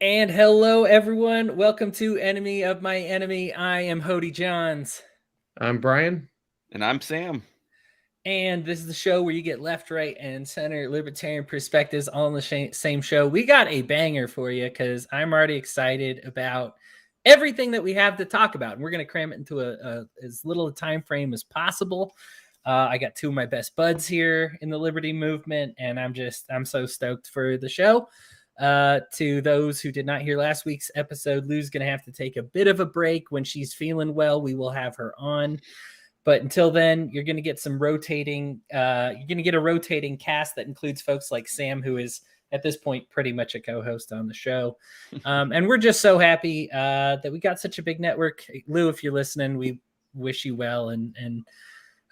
And hello, everyone. Welcome to Enemy of My Enemy. I am Hodey Johns. I'm Brian. And I'm Sam. And this is the show where you get left, right, and center libertarian perspectives all in the same show. We got a banger for you because I'm already excited about everything that we have to talk about. And we're going to cram it into as little a time frame as possible. I got two of my best buds here in the Liberty movement, and I'm so stoked for the show. To those who did not hear last week's episode, Lou's going to have to take a bit of a break. When she's feeling well, we will have her on. But until then, you're going to get some rotating. You're going to get a rotating cast that includes folks like Sam, who is at this point pretty much a co-host on the show. And we're just so happy that we got such a big network. Lou, if you're listening, we wish you well and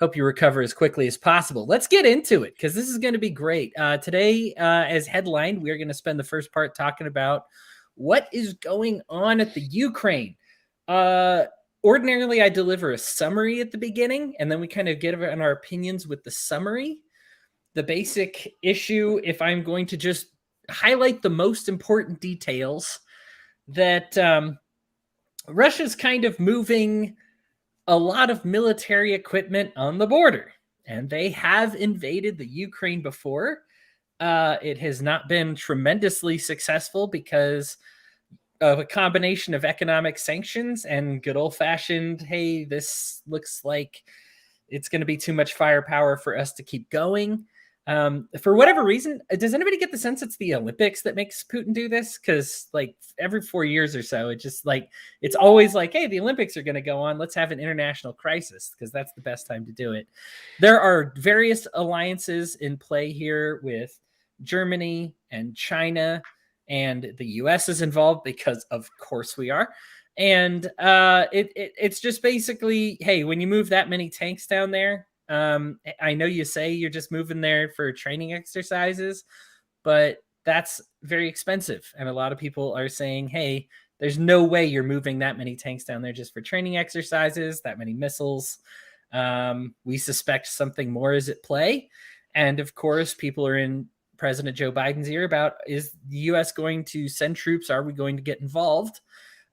hope you recover as quickly as possible. Let's get into it because this is going to be great. Today, as headlined, we are going to spend the first part talking about what is going on at the Ukraine. Ordinarily, I deliver a summary at the beginning, and then we kind of get on our opinions with the summary. The basic issue, if I'm going to just highlight the most important details, that Russia's kind of moving a lot of military equipment on the border, and they have invaded the Ukraine before. It has not been tremendously successful because of a combination of economic sanctions and good old-fashioned, hey, this looks like it's going to be too much firepower for us to keep going. For whatever reason, does anybody get the sense it's the Olympics that makes Putin do this? Because like every 4 years or so, it's always like, hey, the Olympics are going to go on. Let's have an international crisis because that's the best time to do it. There are various alliances in play here with Germany and China, and the U.S. is involved because, of course, we are. And it's just basically, hey, when you move that many tanks down there, I know you say you're just moving there for training exercises, but that's very expensive. And a lot of people are saying, hey, there's no way you're moving that many tanks down there just for training exercises, that many missiles. We suspect something more is at play. And of course, people are in President Joe Biden's ear about, is the U.S. going to send troops? Are we going to get involved?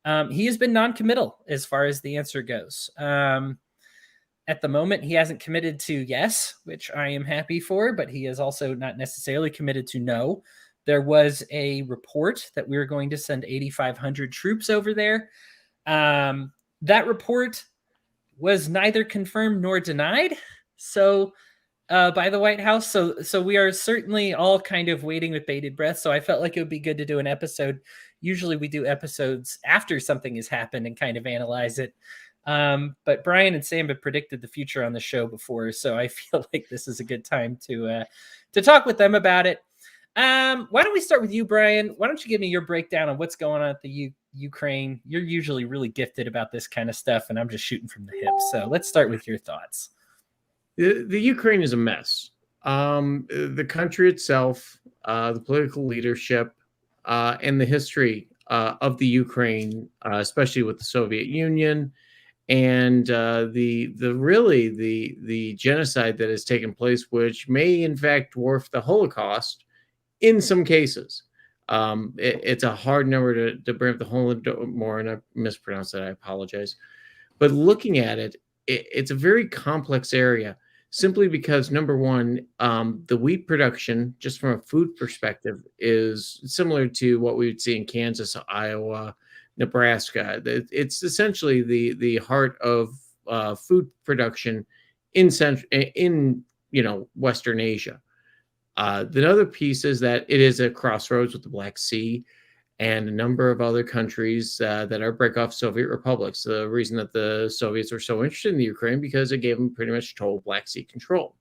He has been non-committal as far as the answer goes. At the moment, he hasn't committed to yes, which I am happy for, but he is also not necessarily committed to no. There was a report that we were going to send 8,500 troops over there. That report was neither confirmed nor denied. So by the White House. So we are certainly all kind of waiting with bated breath. So I felt like it would be good to do an episode. Usually we do episodes after something has happened and kind of analyze it. But Brian and Sam have predicted the future on the show before, so I feel like this is a good time to talk with them about it. Why don't we start with you, Brian? Why don't you give me your breakdown on what's going on at the Ukraine? You're usually really gifted about this kind of stuff, and I'm just shooting from the hip. So let's start with your thoughts. The Ukraine is a mess. The country itself, the political leadership, and the history of the Ukraine, especially with the Soviet Union, and the genocide that has taken place, which may in fact dwarf the Holocaust in some cases. It's a hard number to bring up the Holodomor, and I mispronounced that. I apologize. But looking at it, it's a very complex area, simply because, number one, the wheat production, just from a food perspective, is similar to what we would see in Kansas, Iowa, Nebraska. It's essentially the heart of food production in Western Asia. The other piece is that it is a crossroads with the Black Sea and a number of other countries that are break-off Soviet republics. The reason that the Soviets were so interested in the Ukraine, because it gave them pretty much total Black Sea control.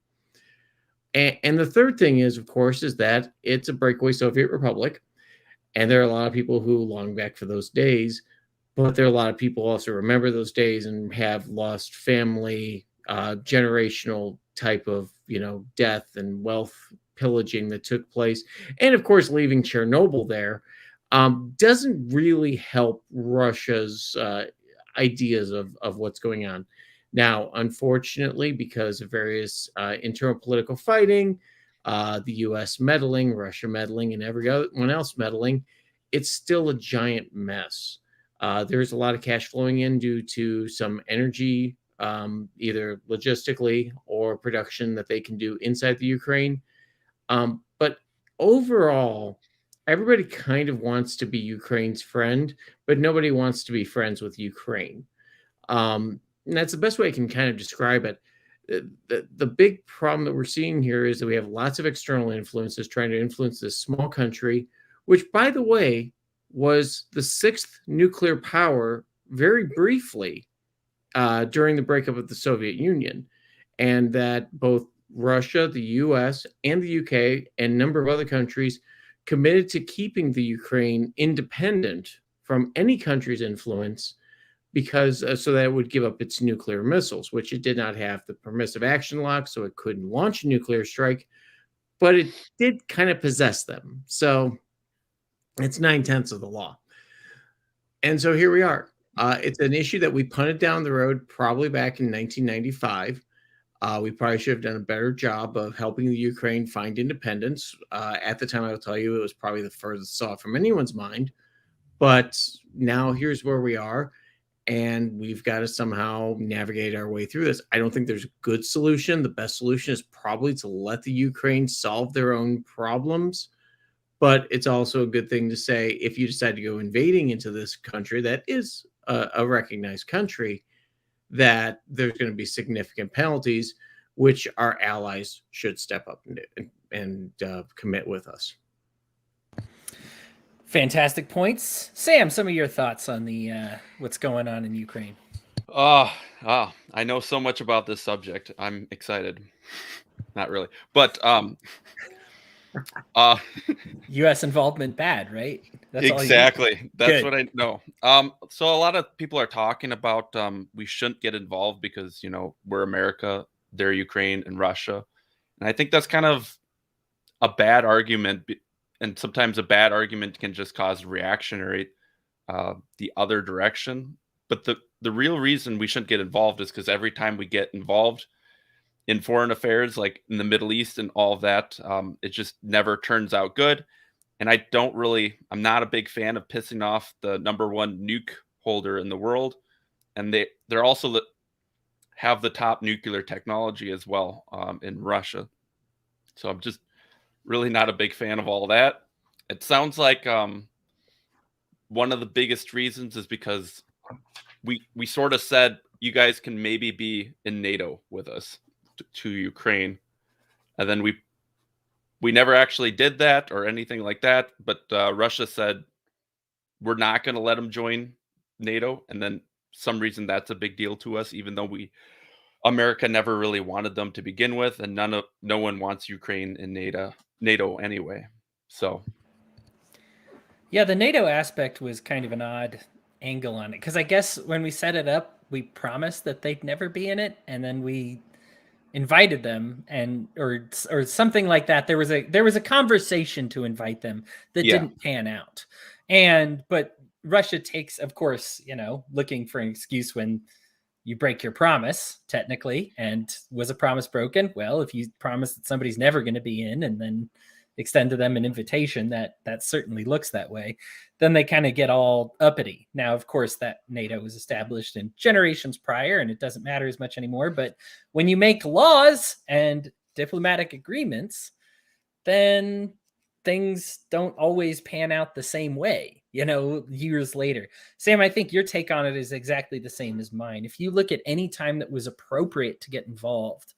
And the third thing is, of course, is that it's a breakaway Soviet republic. And there are a lot of people who long back for those days, but there are a lot of people also remember those days and have lost family, generational type of, death and wealth pillaging that took place. And of course, leaving Chernobyl there doesn't really help Russia's ideas of what's going on. Now, unfortunately, because of various internal political fighting, the U.S. meddling, Russia meddling, and everyone else meddling, it's still a giant mess. There's a lot of cash flowing in due to some energy, either logistically or production that they can do inside the Ukraine. But overall, everybody kind of wants to be Ukraine's friend, but nobody wants to be friends with Ukraine. And that's the best way I can kind of describe it. The big problem that we're seeing here is that we have lots of external influences trying to influence this small country, which, by the way, was the sixth nuclear power very briefly during the breakup of the Soviet Union, and that both Russia, the US, and the UK, and a number of other countries committed to keeping the Ukraine independent from any country's influence because so that it would give up its nuclear missiles, which it did not have the permissive action lock, so it couldn't launch a nuclear strike, but it did kind of possess them. So it's 9/10 of the law. And so here we are. It's an issue that we punted down the road probably back in 1995. We probably should have done a better job of helping the Ukraine find independence. At the time, I will tell you, it was probably the furthest thought from anyone's mind. But now here's where we are, and we've got to somehow navigate our way through this. I don't think there's a good solution. The best solution is probably to let the Ukraine solve their own problems. But it's also a good thing to say if you decide to go invading into this country that is a recognized country, that there's going to be significant penalties, which our allies should step up and commit with us. Fantastic points. Sam, some of your thoughts on the what's going on in Ukraine? I know so much about this subject. I'm excited. Not really. But U.S. involvement bad, right? That's exactly. That's what I know. So a lot of people are talking about we shouldn't get involved because, we're America, they're Ukraine and Russia. And I think that's kind of a bad argument. And sometimes a bad argument can just cause reactionary the other direction. But the real reason we shouldn't get involved is because every time we get involved in foreign affairs, like in the Middle East and all of that, it just never turns out good. And I'm not a big fan of pissing off the number one nuke holder in the world. And they're also have the top nuclear technology as well in Russia. So I'm just really not a big fan of all that. It sounds like one of the biggest reasons is because we sort of said, you guys can maybe be in NATO with us to Ukraine. And then we never actually did that or anything like that. But Russia said, we're not going to let them join NATO. And then some reason that's a big deal to us, even though America never really wanted them to begin with. And no one wants Ukraine in NATO anyway. So. Yeah, the NATO aspect was kind of an odd angle on it. Because I guess when we set it up, we promised that they'd never be in it. And then we invited them or something like that. There was a conversation to invite them that didn't pan out. But Russia takes, of course, looking for an excuse when you break your promise, technically. And was a promise broken? Well, if you promise that somebody's never going to be in and then extend to them an invitation, that certainly looks that way, then they kind of get all uppity. Now, of course, that NATO was established in generations prior, and it doesn't matter as much anymore. But when you make laws and diplomatic agreements, then things don't always pan out the same way, years later. Sam, I think your take on it is exactly the same as mine. If you look at any time that was appropriate to get involved,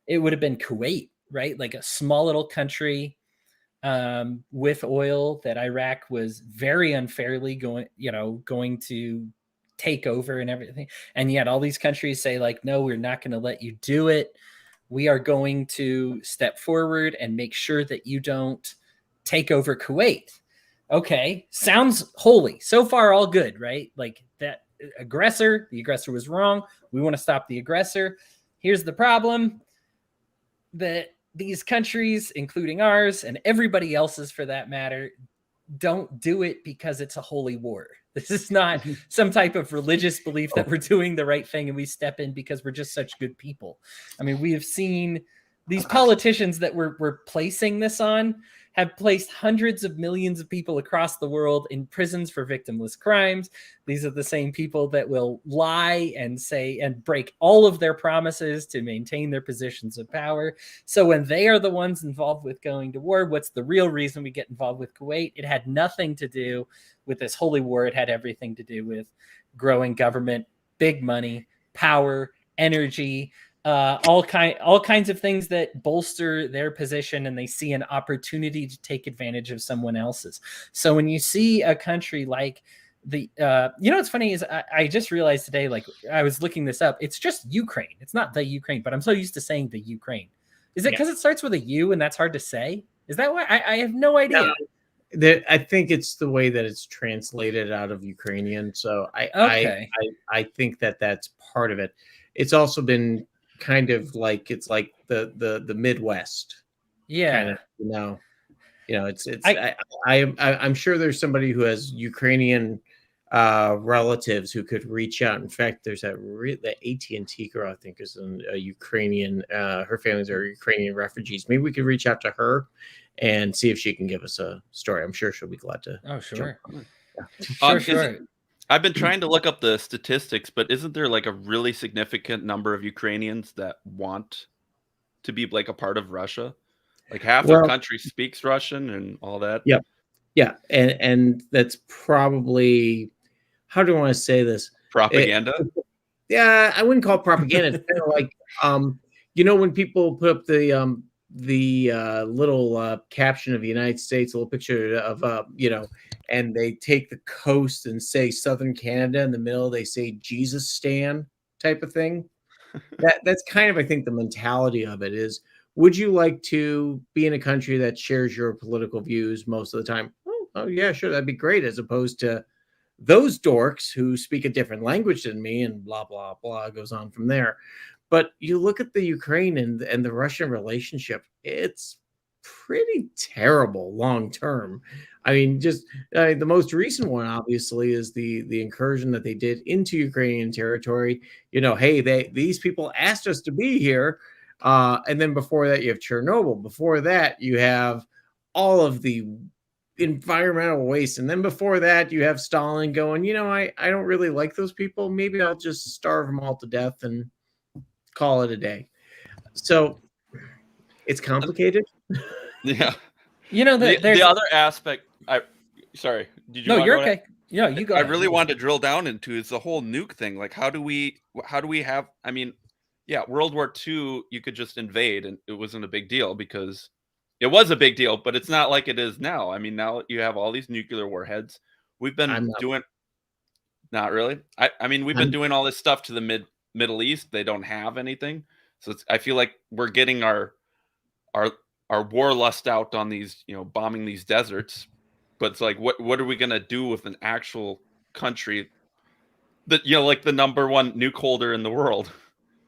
it would have been Kuwait, right? Like a small little country with oil that Iraq was very unfairly going to take over and everything. And yet all these countries say, like, no, we're not going to let you do it. We are going to step forward and make sure that you don't take over Kuwait. Okay, sounds holy. So far, all good, right? Like that the aggressor was wrong. We want to stop the aggressor. Here's the problem. That these countries, including ours and everybody else's for that matter, don't do it because it's a holy war. This is not some type of religious belief that we're doing the right thing and we step in because we're just such good people. I mean, we have seen these politicians that we're placing this on have placed hundreds of millions of people across the world in prisons for victimless crimes. These are the same people that will lie and say and break all of their promises to maintain their positions of power. So when they are the ones involved with going to war, what's the real reason we get involved with Kuwait? It had nothing to do with this holy war. It had everything to do with growing government, big money, power, energy, all kinds of things that bolster their position, and they see an opportunity to take advantage of someone else's. So when you see a country like the, what's funny is I just realized today, like I was looking this up, it's just Ukraine. It's not the Ukraine, but I'm so used to saying the Ukraine. Is it because it starts with a U and that's hard to say? Is that why? I have no idea. I think it's the way that it's translated out of Ukrainian. So I think that's part of it. It's also been kind of like it's like the Midwest. Yeah. Kind of, it's I'm sure there's somebody who has Ukrainian relatives who could reach out. In fact, there's that the AT&T girl, I think, is a Ukrainian. Her families are Ukrainian refugees. Maybe we could reach out to her and see if she can give us a story. I'm sure she'll be glad to. Oh, sure. Sure. I've been trying to look up the statistics, but isn't there like a really significant number of Ukrainians that want to be like a part of Russia? Like half the country speaks Russian and all that. Yep. Yeah. And that's probably, how do I want to say this? Propaganda? Yeah, I wouldn't call it propaganda. It's kind of like, when people put up the little caption of the United States, a little picture of, and they take the coast and say Southern Canada in the middle, they say Jesus Stan type of thing. That's kind of, I think, the mentality of it is, would you like to be in a country that shares your political views most of the time? Oh yeah, sure. That'd be great. As opposed to those dorks who speak a different language than me and blah, blah, blah, goes on from there. But you look at the Ukraine and the Russian relationship, it's pretty terrible long term. I mean, the most recent one, obviously, is the incursion that they did into Ukrainian territory. Hey, these people asked us to be here. And then before that, you have Chernobyl. Before that, you have all of the environmental waste. And then before that, you have Stalin going, I don't really like those people. Maybe I'll just starve them all to death and call it a day. So it's complicated. Yeah. The other aspect, sorry. Did you No, you're okay. Yeah, you go. I really wanted to drill down into is the whole nuke thing. Like, how do we have, I mean, yeah, World War II, you could just invade and it wasn't a big deal because it was a big deal, but it's not like it is now. I mean, now you have all these nuclear warheads. We've been doing, not really. I mean, we've been doing all this stuff to the Middle East. They don't have anything. So I feel like we're getting our war lust out on these, bombing these deserts. But it's like, what are we going to do with an actual country that, like the number one nuke holder in the world?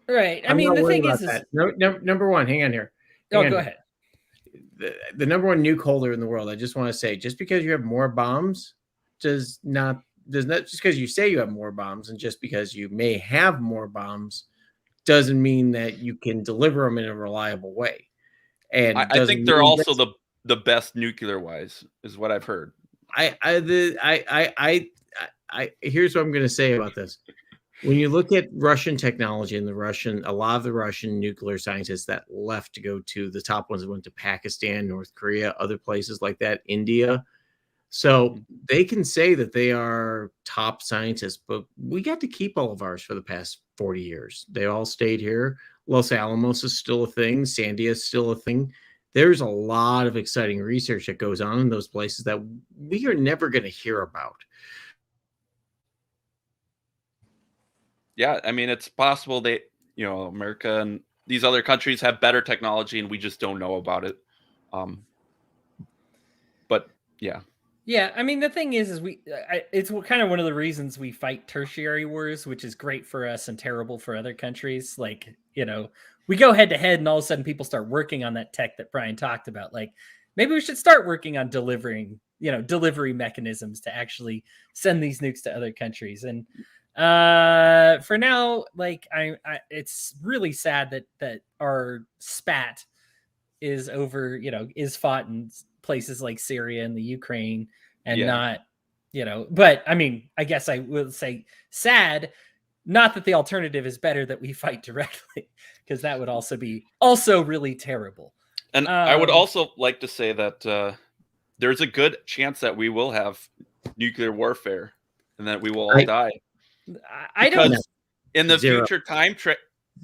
Right. I mean, the thing is number one, hang on here. Go ahead. The number one nuke holder in the world. I just want to say, just because you have more bombs does not just because you say you have more bombs and just because you may have more bombs doesn't mean that you can deliver them in a reliable way. And I think they're also the best nuclear wise is what I've heard. Here's what I'm going to say about this. When you look at Russian technology and a lot of the Russian nuclear scientists that left to go to the top ones that went to Pakistan, North Korea, other places like that, India. So they can say that they are top scientists, but we got to keep all of ours for the past 40 years. They all stayed here. Los Alamos is still a thing. Sandia is still a thing. There's a lot of exciting research that goes on in those places that we are never going to hear about. Yeah, I mean, it's possible they, America and these other countries have better technology and we just don't know about it. But yeah. Yeah, I mean, the thing is it's kind of one of the reasons we fight tertiary wars, which is great for us and terrible for other countries. Like, we go head to head and all of a sudden people start working on that tech that Brian talked about. Like, maybe we should start working on delivering, delivery mechanisms to actually send these nukes to other countries. And for now, like it's really sad that our spat is over, is fought in places like Syria and the Ukraine and not, but I mean, I guess I will say sad, not that the alternative is better that we fight directly, because that would also be really terrible. And I would also like to say that there's a good chance that we will have nuclear warfare and that we will all die. I don't know. In the future time,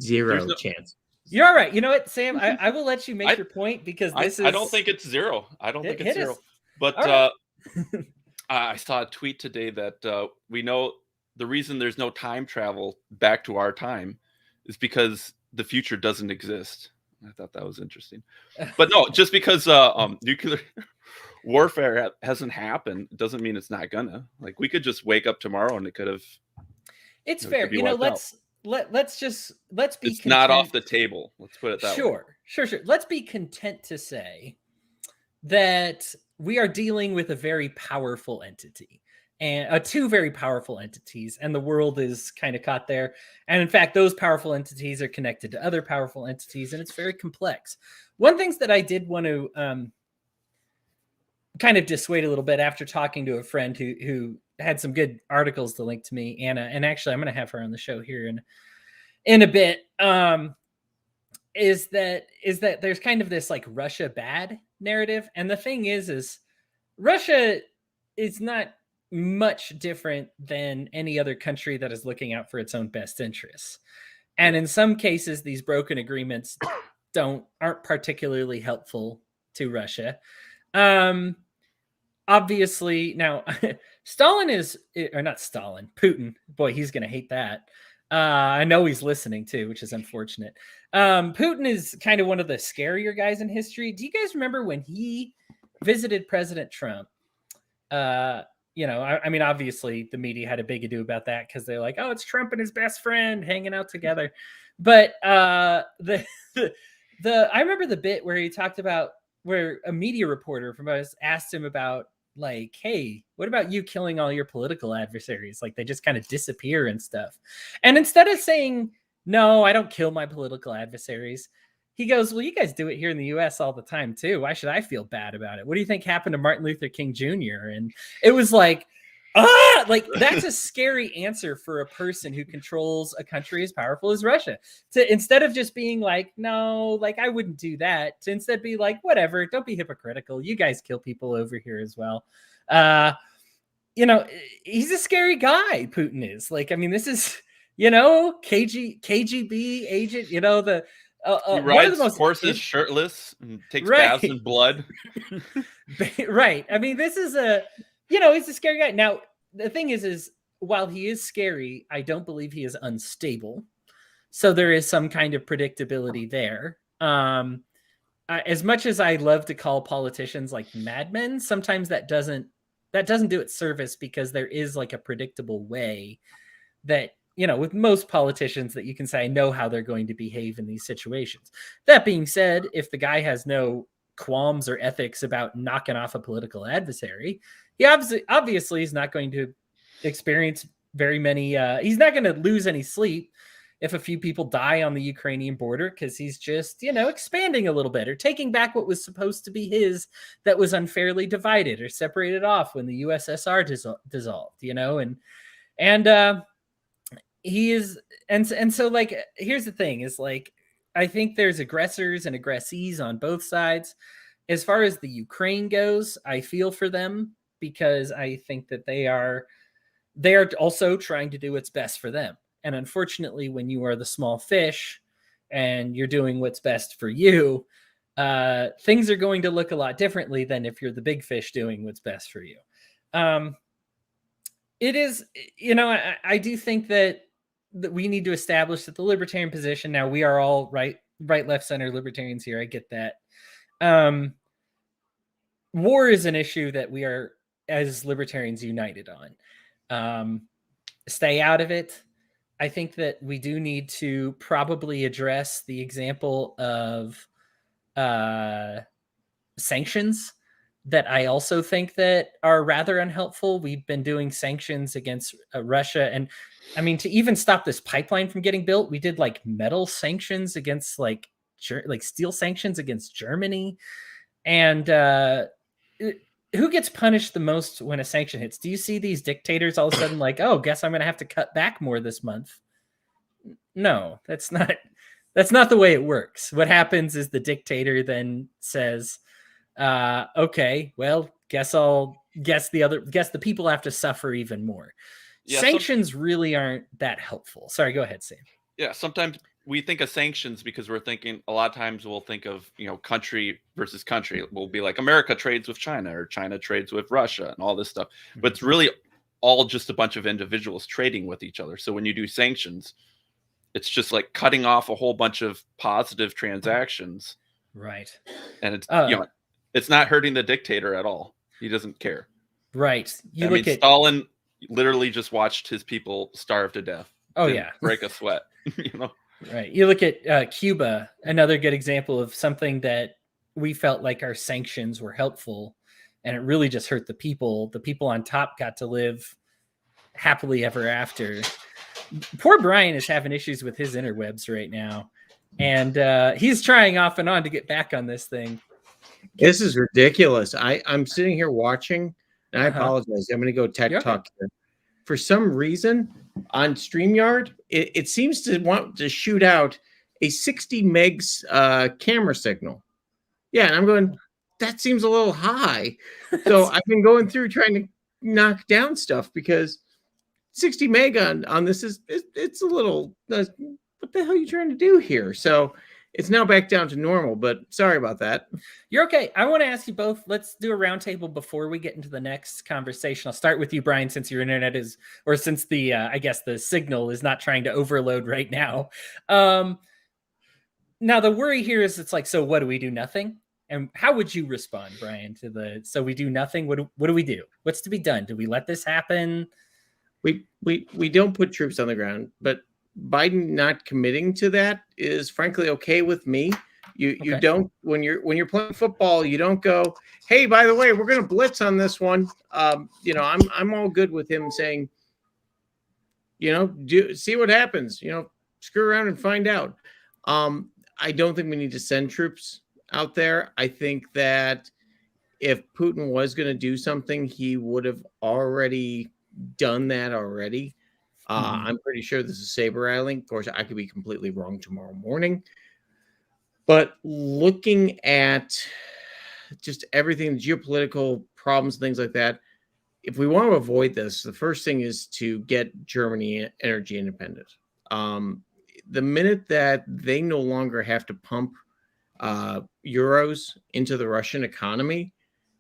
zero chance. You're all right. You know what, Sam? I will let you make your point, because I don't think it's zero. I don't think it's zero. But I saw a tweet today that we know the reason there's no time travel back to our time is because the future doesn't exist. I thought that was interesting. But no, just because nuclear warfare hasn't happened doesn't mean it's not gonna. Like, we could just wake up tomorrow and it could have. It's fair. Let's be. It's content. Not off the table. Let's put it that way. Sure. Let's be content to say that we are dealing with a very powerful entity, and two very powerful entities, and the world is kind of caught there. And in fact, those powerful entities are connected to other powerful entities, and it's very complex. One thing that I did want to kind of dissuade a little bit after talking to a friend who had some good articles to link to me, Anna, and actually I'm going to have her on the show here in a bit, is that there's kind of this like Russia bad narrative. And the thing is Russia is not much different than any other country that is looking out for its own best interests. And in some cases, these broken agreements aren't particularly helpful to Russia. Obviously, now Putin, boy, he's going to hate that. I know he's listening too, which is unfortunate. Putin is kind of one of the scarier guys in history. Do you guys remember when he visited President Trump? I mean, obviously the media had a big ado about that because they're like, oh, it's Trump and his best friend hanging out together. But I remember the bit where he talked about where a media reporter from us asked him about, like, hey, what about you killing all your political adversaries? Like, they just kind of disappear and stuff. And instead of saying, no, I don't kill my political adversaries, he goes, well, you guys do it here in the US all the time too. Why should I feel bad about it? What do you think happened to Martin Luther King Jr.? And it was like, that's a scary answer for a person who controls a country as powerful as Russia. To instead of just being like, no, like I wouldn't do that, to instead be like, whatever, don't be hypocritical. You guys kill people over here as well. He's a scary guy, Putin is. Like, I mean, this is, KGB agent, he rides horses shirtless and takes baths in blood. Right. I mean, this is he's a scary guy. Now, the thing is while he is scary, I don't believe he is unstable. So there is some kind of predictability there. As much as I love to call politicians like madmen, sometimes that doesn't do it service, because there is like a predictable way that, with most politicians that you can say, I know how they're going to behave in these situations. That being said, if the guy has no qualms or ethics about knocking off a political adversary, he obviously is not going to experience very many, he's not going to lose any sleep if a few people die on the Ukrainian border, because he's just, expanding a little bit, or taking back what was supposed to be his that was unfairly divided or separated off when the USSR dissolved, and he is, and so, like, here's the thing is, like, I think there's aggressors and aggressees on both sides. As far as the Ukraine goes, I feel for them, because I think that they are also trying to do what's best for them. And unfortunately, when you are the small fish and you're doing what's best for you, things are going to look a lot differently than if you're the big fish doing what's best for you. It is, I do think that we need to establish that the libertarian position, now we are all right, left, center libertarians here. I get that. War is an issue that we are, as libertarians, united on. Stay out of it. I think that we do need to probably address the example of sanctions that I also think that are rather unhelpful. We've been doing sanctions against Russia. And I mean, to even stop this pipeline from getting built, we did like metal sanctions against like steel sanctions against Germany. And who gets punished the most when a sanction hits? Do you see these dictators all of a sudden like, oh, guess I'm going to have to cut back more this month? No, that's not the way it works. What happens is the dictator then says, okay, well, guess the people have to suffer even more. Yeah, sanctions really aren't that helpful. Sorry, go ahead, Sam. Yeah, sometimes we think of sanctions because we're thinking, a lot of times we'll think of, country versus country. We'll be like, America trades with China, or China trades with Russia, and all this stuff. Mm-hmm. But it's really all just a bunch of individuals trading with each other. So when you do sanctions, it's just like cutting off a whole bunch of positive transactions. Right. And it's, it's not hurting the dictator at all. He doesn't care. Right. Stalin literally just watched his people starve to death. Oh, yeah. Break a sweat, Right. You look at Cuba, another good example of something that we felt like our sanctions were helpful, and it really just hurt the people. The people on top got to live happily ever after. Poor Brian is having issues with his interwebs right now, and he's trying off and on to get back on this thing. This is ridiculous. I'm sitting here watching, and I apologize. I'm going to go tech talk here. For some reason, on StreamYard, it seems to want to shoot out a 60 megs camera signal. Yeah, and I'm going, that seems a little high. So I've been going through trying to knock down stuff, because 60 meg on this it's a little, what the hell are you trying to do here? So it's now back down to normal, but sorry about that. You're okay. I want to ask you both, let's do a roundtable before we get into the next conversation. I'll start with you, Brian, since your internet is, or since the, I guess the signal is not trying to overload right now. Now the worry here is, it's like, so what do we do? Nothing? And how would you respond, Brian, to so we do nothing? What do we do? What's to be done? Do we let this happen? We don't put troops on the ground, but Biden not committing to that is frankly okay with me. You don't, when you're playing football, you don't go, hey, by the way, we're going to blitz on this one. I'm all good with him saying, see what happens. Screw around and find out. I don't think we need to send troops out there. I think that if Putin was going to do something, he would have already done that already. I'm pretty sure this is saber rattling. Of course, I could be completely wrong tomorrow morning. But looking at just everything, geopolitical problems, things like that, if we want to avoid this, the first thing is to get Germany energy independent. The minute that they no longer have to pump euros into the Russian economy,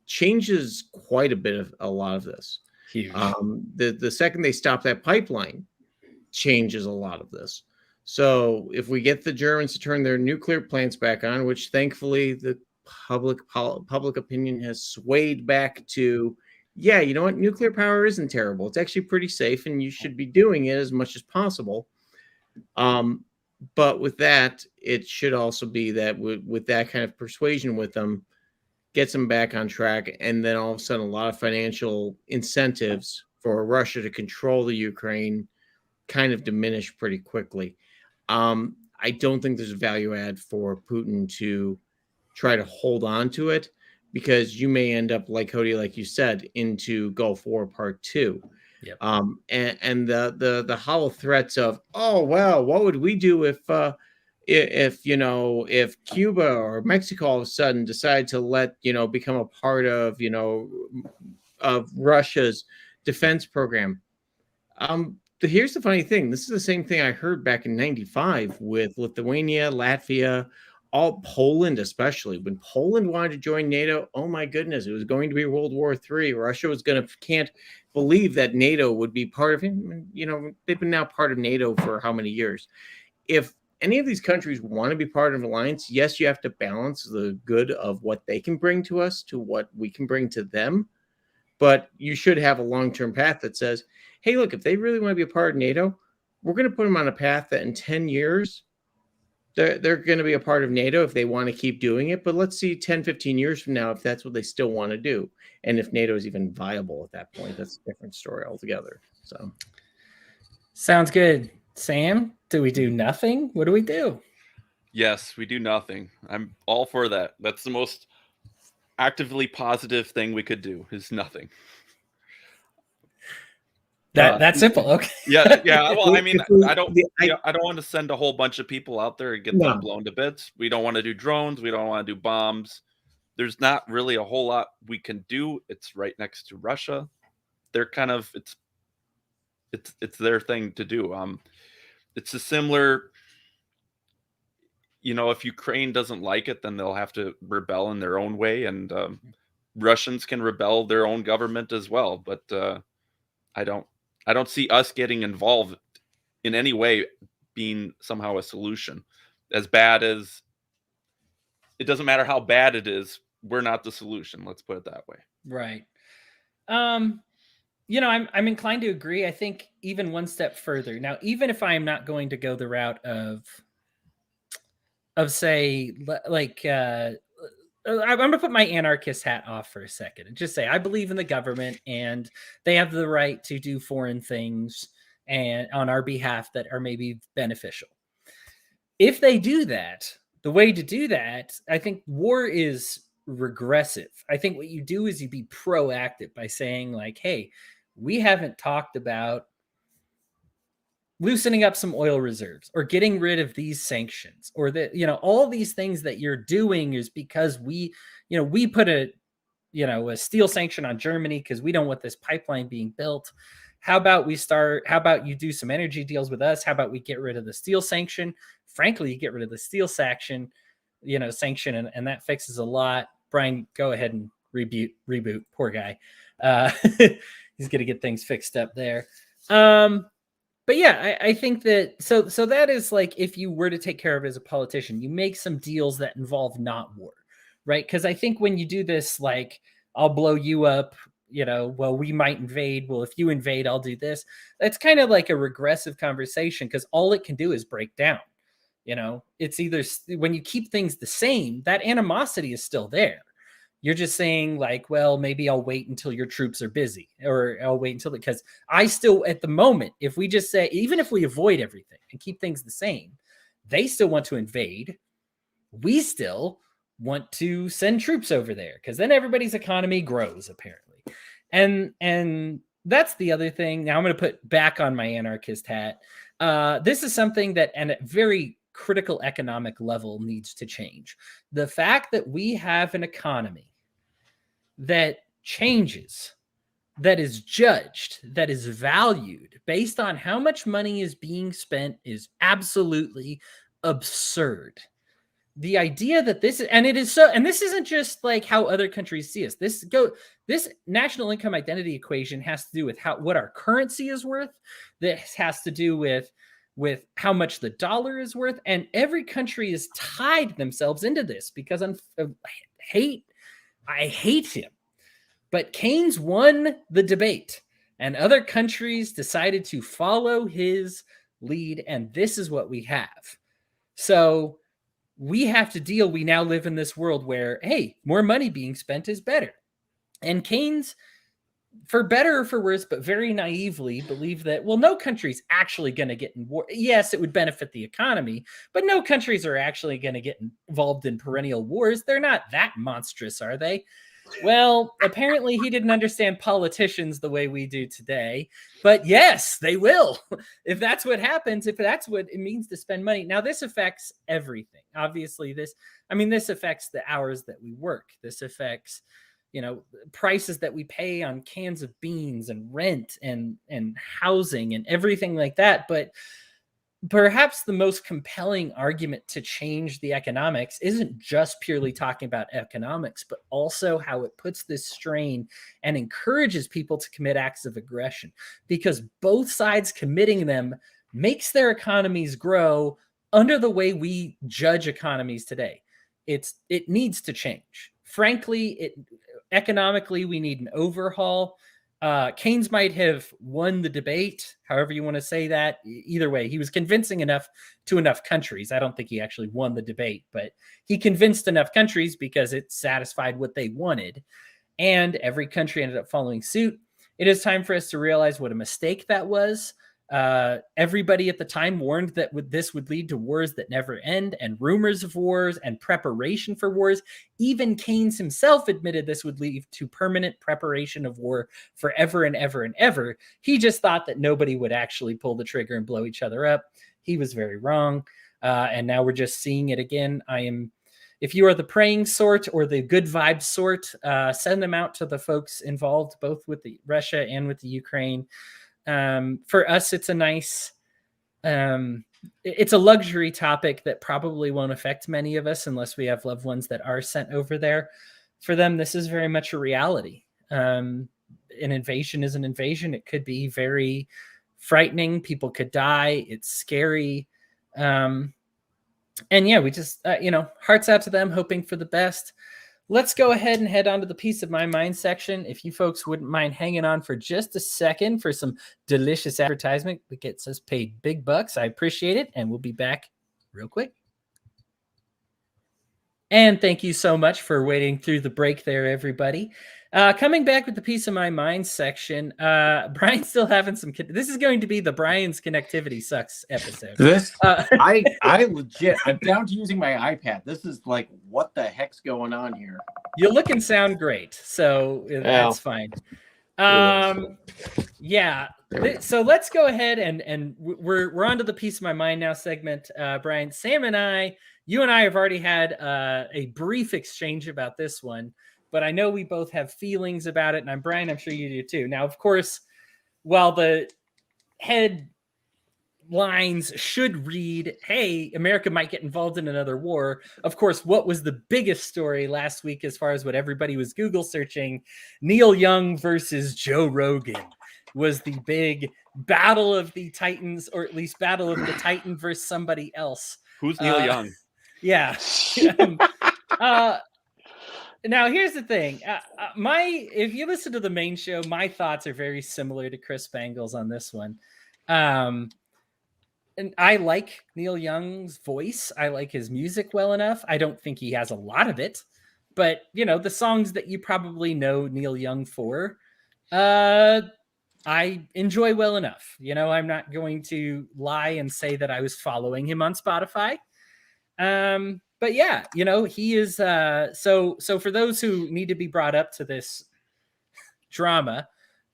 changes quite a bit of a lot of this. Huge. The second they stop that pipeline, changes a lot of this. So if we get the Germans to turn their nuclear plants back on, which thankfully the public opinion has swayed back to, yeah, you know what, nuclear power isn't terrible. It's actually pretty safe, and you should be doing it as much as possible. But with that, it should also be that with that kind of persuasion with them, gets them back on track, and then all of a sudden a lot of financial incentives for Russia to control the Ukraine kind of diminish pretty quickly. I don't think there's a value add for Putin to try to hold on to it, because you may end up, like Hodey, like you said, into Gulf War Part 2. Yep. And the hollow threats of, oh, well, what would we do if Cuba or Mexico all of a sudden decide to become a part of, of Russia's defense program. Here's the funny thing. This is the same thing I heard back in 95 with Lithuania, Latvia, all Poland, especially when Poland wanted to join NATO. Oh my goodness, it was going to be World War III. Russia was can't believe that NATO would be part of it. They've been now part of NATO for how many years? If any of these countries want to be part of an alliance, yes, you have to balance the good of what they can bring to us to what we can bring to them. But you should have a long-term path that says, hey, look, if they really want to be a part of NATO, we're going to put them on a path that in 10 years, they're going to be a part of NATO if they want to keep doing it. But let's see 10, 15 years from now if that's what they still want to do. And if NATO is even viable at that point, that's a different story altogether. So, sounds good. Sam, do we do nothing? What do we do? Yes, we do nothing. I'm all for that. That's the most actively positive thing we could do is nothing. That's simple. Okay. Yeah. Well, I mean, I don't I- want to send a whole bunch of people out there and get No. them blown to bits. We don't want to do drones. We don't want to do bombs. There's not really a whole lot we can do. It's right next to Russia. They're kind of it's their thing to do. It's a similar. If Ukraine doesn't like it, then they'll have to rebel in their own way, and Russians can rebel their own government as well. But I don't see us getting involved in any way being somehow a solution. As bad as it doesn't matter how bad it is, we're not the solution. Let's put it that way. Right. I'm inclined to agree. I think even one step further. Now, even if I am not going to go the route of say, like, I'm going to put my anarchist hat off for a second and just say I believe in the government and they have the right to do foreign things and on our behalf that are maybe beneficial. If they do that, the way to do that, I think war is regressive. I think what you do is you be proactive by saying like, hey, we haven't talked about loosening up some oil reserves or getting rid of these sanctions or all these things that you're doing is because we put a steel sanction on Germany because we don't want this pipeline being built. How about you do some energy deals with us? How about we get rid of the steel sanction? Frankly, you get rid of the steel sanction, and that fixes a lot. Brian, go ahead and reboot. Poor guy. He's going to get things fixed up there. But yeah, I think that so that is like if you were to take care of it as a politician, you make some deals that involve not war, right? Because I think when you do this, like, I'll blow you up, well, we might invade. Well, if you invade, I'll do this. That's kind of like a regressive conversation because all it can do is break down. It's either when you keep things the same, that animosity is still there. You're just saying like, well, maybe I'll wait until your troops are busy or I'll wait until because I still at the moment, if we just say, even if we avoid everything and keep things the same, they still want to invade. We still want to send troops over there because then everybody's economy grows apparently. And that's the other thing. Now I'm going to put back on my anarchist hat. This is something that at a very critical economic level needs to change. The fact that we have an economy that changes, that is judged, that is valued based on how much money is being spent is absolutely absurd. The idea that this isn't just like how other countries see us. This national income identity equation has to do with what our currency is worth. This has to do with how much the dollar is worth, and every country has tied themselves into this because I hate him. But Keynes won the debate, and other countries decided to follow his lead, and this is what we have. So we have to deal. We now live in this world where, hey, more money being spent is better. And Keynes, for better or for worse, but very naively believed that, well, no country's actually going to get in war. Yes, it would benefit the economy, but no countries are actually going to get involved in perennial wars. They're not that monstrous, are they? Well, apparently he didn't understand politicians the way we do today, but yes, they will. If that's what happens, if that's what it means to spend money. Now, this affects everything. Obviously, this affects the hours that we work. This affects, prices that we pay on cans of beans and rent and housing and everything like that. But perhaps the most compelling argument to change the economics isn't just purely talking about economics, but also how it puts this strain and encourages people to commit acts of aggression, because both sides committing them makes their economies grow under the way we judge economies today. It needs to change. Frankly, economically, we need an overhaul. Keynes might have won the debate, however you want to say that. Either way, he was convincing enough to enough countries. I don't think he actually won the debate, but he convinced enough countries because it satisfied what they wanted. And every country ended up following suit. It is time for us to realize what a mistake that was. Everybody at the time warned that this would lead to wars that never end, and rumors of wars and preparation for wars. Even Keynes himself admitted this would lead to permanent preparation of war forever and ever and ever. He just thought that nobody would actually pull the trigger and blow each other up. He was very wrong. And now we're just seeing it again. If you are the praying sort or the good vibe sort, send them out to the folks involved, both with the Russia and with the Ukraine. For us, it's a nice, it's a luxury topic that probably won't affect many of us unless we have loved ones that are sent over there. For them, this is very much a reality. An invasion is an invasion. It could be very frightening. People could die. It's scary. And yeah, we just, hearts out to them, hoping for the best. Let's go ahead and head on to the Piece of My Mind section. If you folks wouldn't mind hanging on for just a second for some delicious advertisement that gets us paid big bucks, I appreciate it. And we'll be back real quick. And thank you so much for waiting through the break there, everybody. Coming back with the Piece of My Mind section, Brian's still having some. This is going to be the Brian's Connectivity Sucks episode. I legit, I'm down to using my iPad. This is like, what the heck's going on here? You look and sound great, so that's fine. Yeah. So let's go ahead and we're on to the Piece of My Mind now segment. Brian, Sam and you and I have already had a brief exchange about this one, but I know we both have feelings about it, and Brian, I'm sure you do too. Now, of course, while the headlines should read, hey, America might get involved in another war, of course, what was the biggest story last week as far as what everybody was Google searching? Neil Young versus Joe Rogan was the big battle of the Titans, or at least battle of the Titan versus somebody else. Who's Neil Young? Yeah. Now, here's the thing. If you listen to the main show, my thoughts are very similar to Chris Spangle's on this one. And I like Neil Young's voice. I like his music well enough. I don't think he has a lot of it. But, the songs that you probably know Neil Young for, I enjoy well enough. I'm not going to lie and say that I was following him on Spotify. But yeah, he is, so for those who need to be brought up to this drama,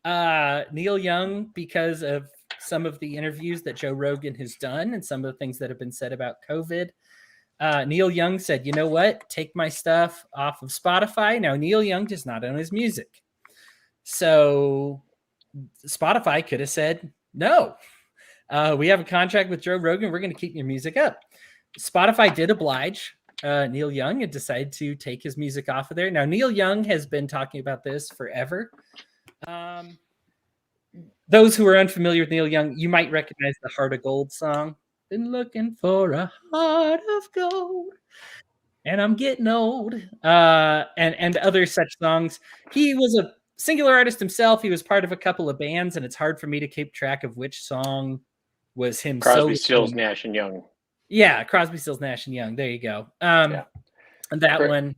Neil Young, because of some of the interviews that Joe Rogan has done and some of the things that have been said about COVID, Neil Young said, you know what, take my stuff off of Spotify. Now, Neil Young does not own his music. So Spotify could have said, no, we have a contract with Joe Rogan. We're going to keep your music up. Spotify did oblige Neil Young and decided to take his music off of there. Now, Neil Young has been talking about this forever. Those who are unfamiliar with Neil Young, you might recognize the Heart of Gold song. Been looking for a heart of gold, and I'm getting old, and other such songs. He was a singular artist himself. He was part of a couple of bands, and it's hard for me to keep track of which song was him. Crosby, Stills, Nash and Young. Yeah, Crosby, Stills, Nash and Young. There you go. And that one.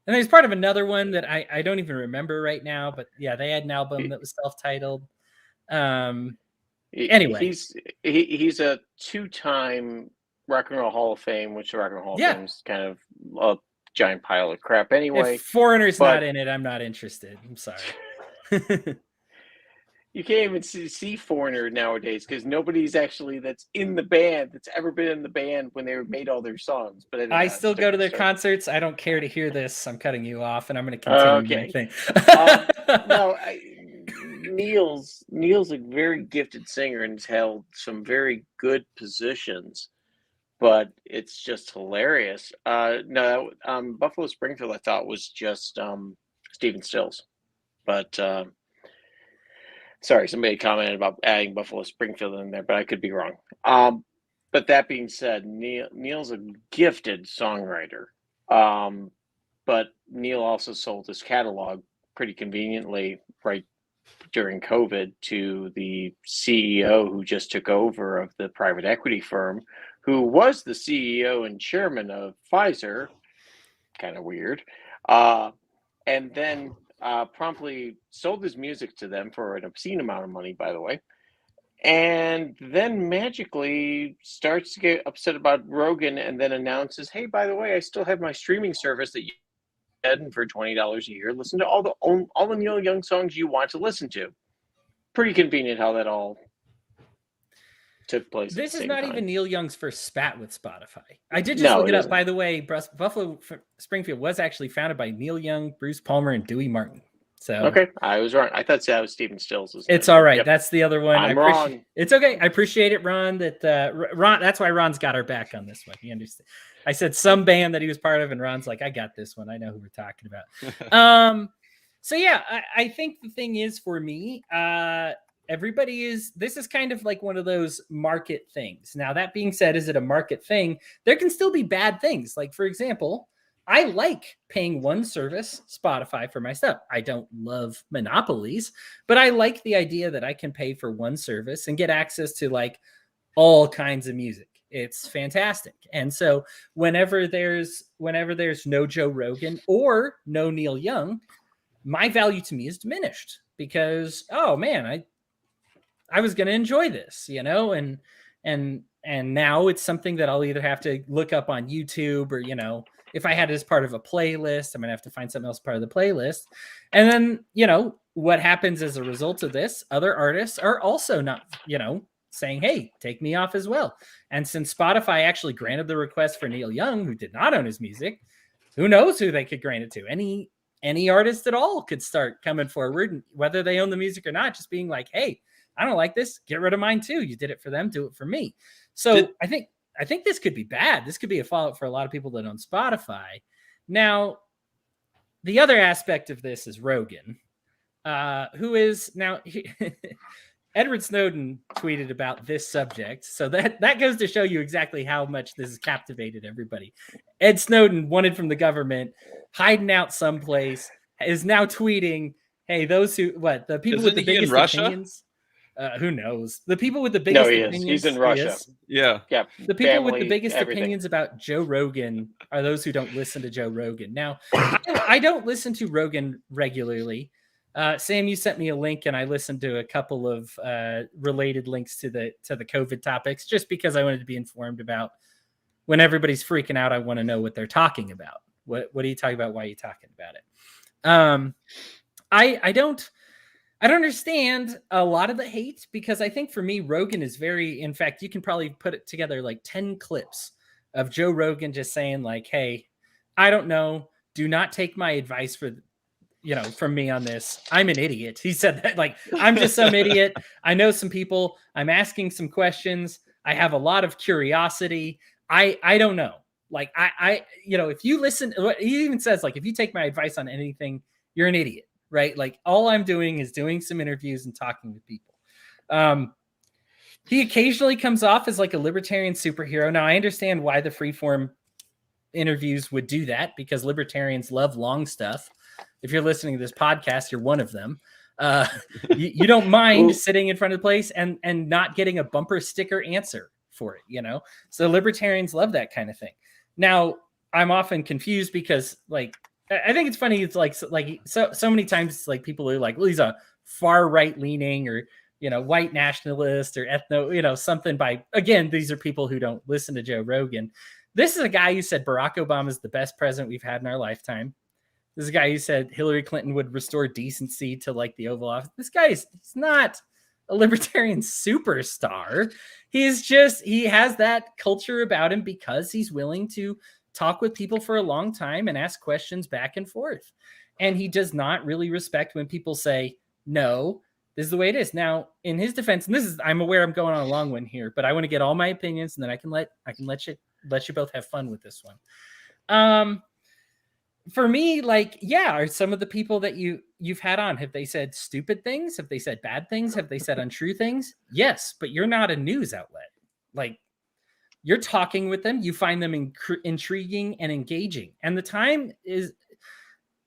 And there's part of another one that I don't even remember right now, but yeah, they had an album that was self-titled. Anyway, he's a two-time Rock and Roll Hall of Fame, which the Rock and Roll Hall of Fame is kind of a giant pile of crap anyway. If Foreigner's not in it, I'm not interested. I'm sorry. You can't even see Foreigner nowadays because nobody's actually that's in the band that's ever been in the band when they made all their songs. But anyway, I still go to their concerts. I don't care to hear this. I'm cutting you off, and I'm going to continue my thing. No, Neil's a very gifted singer and has held some very good positions, but it's just hilarious. Buffalo Springfield I thought was just Stephen Stills, but. Sorry, somebody commented about adding Buffalo Springfield in there, but I could be wrong. But that being said, Neil's a gifted songwriter. But Neil also sold his catalog pretty conveniently right during COVID to the CEO who just took over of the private equity firm, who was the CEO and chairman of Pfizer. Kind of weird. And then promptly sold his music to them for an obscene amount of money, by the way. and then magically starts to get upset about Rogan, and then announces, "Hey, by the way, I still have my streaming service that you get, and for $20 a year, listen to all the Neil Young songs you want to listen to." Pretty convenient how that all took place. This is not even Neil Young's first spat with Spotify. I did just look it up. By the way, Buffalo Springfield was actually founded by Neil Young, Bruce Palmer, and Dewey Martin. So okay, I was wrong. I thought that was Stephen Stills. It's all right. Yep. That's the other one. I'm wrong. It's okay. I appreciate it, Ron. Ron. That's why Ron's got our back on this one. He understands. I said some band that he was part of, and Ron's like, I got this one. I know who we're talking about. So yeah, I think the thing is for me, this is kind of like one of those market things. Now, that being said, is it a market thing? There can still be bad things. Like, for example, I like paying one service, Spotify, for my stuff. I don't love monopolies, but I like the idea that I can pay for one service and get access to like all kinds of music. It's fantastic. And so whenever there's no Joe Rogan or no Neil Young, my value to me is diminished because, oh man, I was going to enjoy this, you know, and now it's something that I'll either have to look up on YouTube or, you know, if I had it as part of a playlist, I'm going to have to find something else part of the playlist. And then, you know, what happens as a result of this, other artists are also not, you know, saying, hey, take me off as well. And since Spotify actually granted the request for Neil Young, who did not own his music, who knows who they could grant it to? Any artist at all could start coming forward, whether they own the music or not, just being like, hey, I don't like this. Get rid of mine too. You did it for them. Do it for me. So I think this could be bad. This could be a fallout for a lot of people that own Spotify. Now, the other aspect of this is Rogan, who is now Edward Snowden tweeted about this subject. So that goes to show you exactly how much this has captivated everybody. Ed Snowden, wanted from the government, hiding out someplace, is now tweeting, hey, those who, the people with the biggest opinions. Who knows? The people with the biggest opinions. He's in Russia. Yeah. The people with the biggest opinions about Joe Rogan are those who don't listen to Joe Rogan. Now, I don't listen to Rogan regularly. Sam, you sent me a link, and I listened to a couple of related links to the COVID topics, just because I wanted to be informed about when everybody's freaking out. I want to know what thare talking about. What are you talking about? Why are you talking about it? I don't understand a lot of the hate, because I think for me, Rogan is in fact, you can probably put it together like 10 clips of Joe Rogan just saying like, hey, I don't know. Do not take my advice from me on this. I'm an idiot. He said that, like, I'm just some idiot. I know some people. I'm asking some questions. I have a lot of curiosity. I don't know. Like, if you listen, he even says, like, if you take my advice on anything, you're an idiot. Right? Like, all I'm doing is doing some interviews and talking with people. He occasionally comes off as like a libertarian superhero. Now, I understand why the freeform interviews would do that, because libertarians love long stuff. If you're listening to this podcast, you're one of them. You don't mind sitting in front of the place and not getting a bumper sticker answer for it, you know? So libertarians love that kind of thing. Now, I'm often confused because, like, I think it's funny. It's like so many times it's like people are like, well, he's a far right leaning or, you know, white nationalist or something again, these are people who don't listen to Joe Rogan. This is a guy who said Barack Obama is the best president we've had in our lifetime. This is a guy who said Hillary Clinton would restore decency to like the Oval Office. This guy he's not a libertarian superstar. He has that culture about him because he's willing to talk with people for a long time and ask questions back and forth. And he does not really respect when people say, no, this is the way it is. Now, in his defense, and I'm aware I'm going on a long one here, but I want to get all my opinions, and then I can let you both have fun with this one. For me, like, yeah, are some of the people that you've had on, have they said stupid things? Have they said bad things? Have they said untrue things? Yes, but you're not a news outlet. Like, you're talking with them. You find them intriguing and engaging. And the time is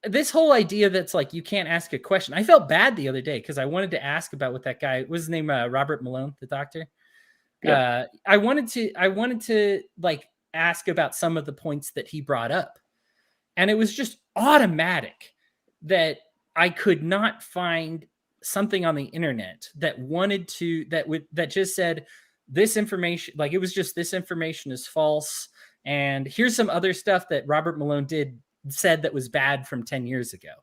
this whole idea that's like, you can't ask a question. I felt bad the other day because I wanted to ask about what that guy, what was his name? Robert Malone, the doctor. Yeah. I wanted to like ask about some of the points that he brought up. And it was just automatic that I could not find something on the internet that that just said this information, like it was just this information is false, and here's some other stuff that Robert Malone said that was bad from 10 years ago.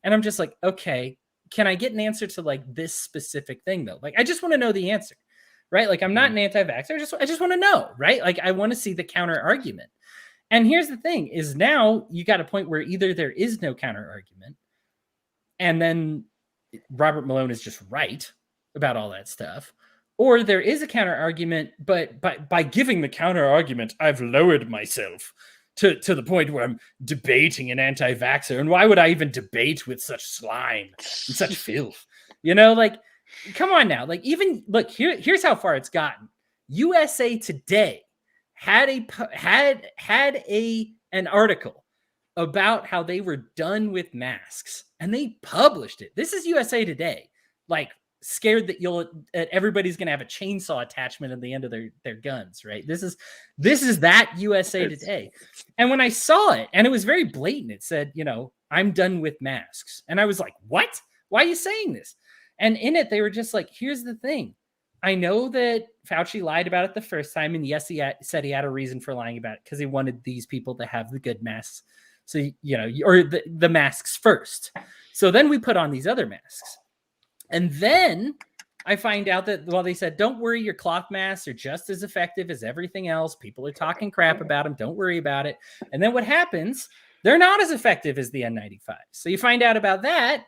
And I'm just like, okay, can I get an answer to like this specific thing though? Like, I just want to know the answer, right? Like, I'm not an anti-vaxxer. I just want to know, right? Like, I want to see the counter argument. And here's the thing is now you got a point where either there is no counter argument and then Robert Malone is just right about all that stuff, or there is a counter argument, but by giving the counter argument, I've lowered myself to the point where I'm debating an anti-vaxxer. And why would I even debate with such slime and such filth? You know, like, come on now. Like, even look, here's how far it's gotten. USA Today had an article about how they were done with masks, and they published it. This is USA Today, like scared that everybody's gonna have a chainsaw attachment at the end of their guns, right? This is that USA Today. And when I saw it, and it was very blatant, it said, you know, I'm done with masks. And I was like, what? Why are you saying this? And in it, they were just like, here's the thing. I know that Fauci lied about it the first time, and yes, he said he had a reason for lying about it because he wanted these people to have the good masks. So, you know, or the masks first. So then we put on these other masks. And then I find out that, well, they said, don't worry, your cloth masks are just as effective as everything else. People are talking crap about them. Don't worry about it. And then what happens? They're not as effective as the N95. So you find out about that.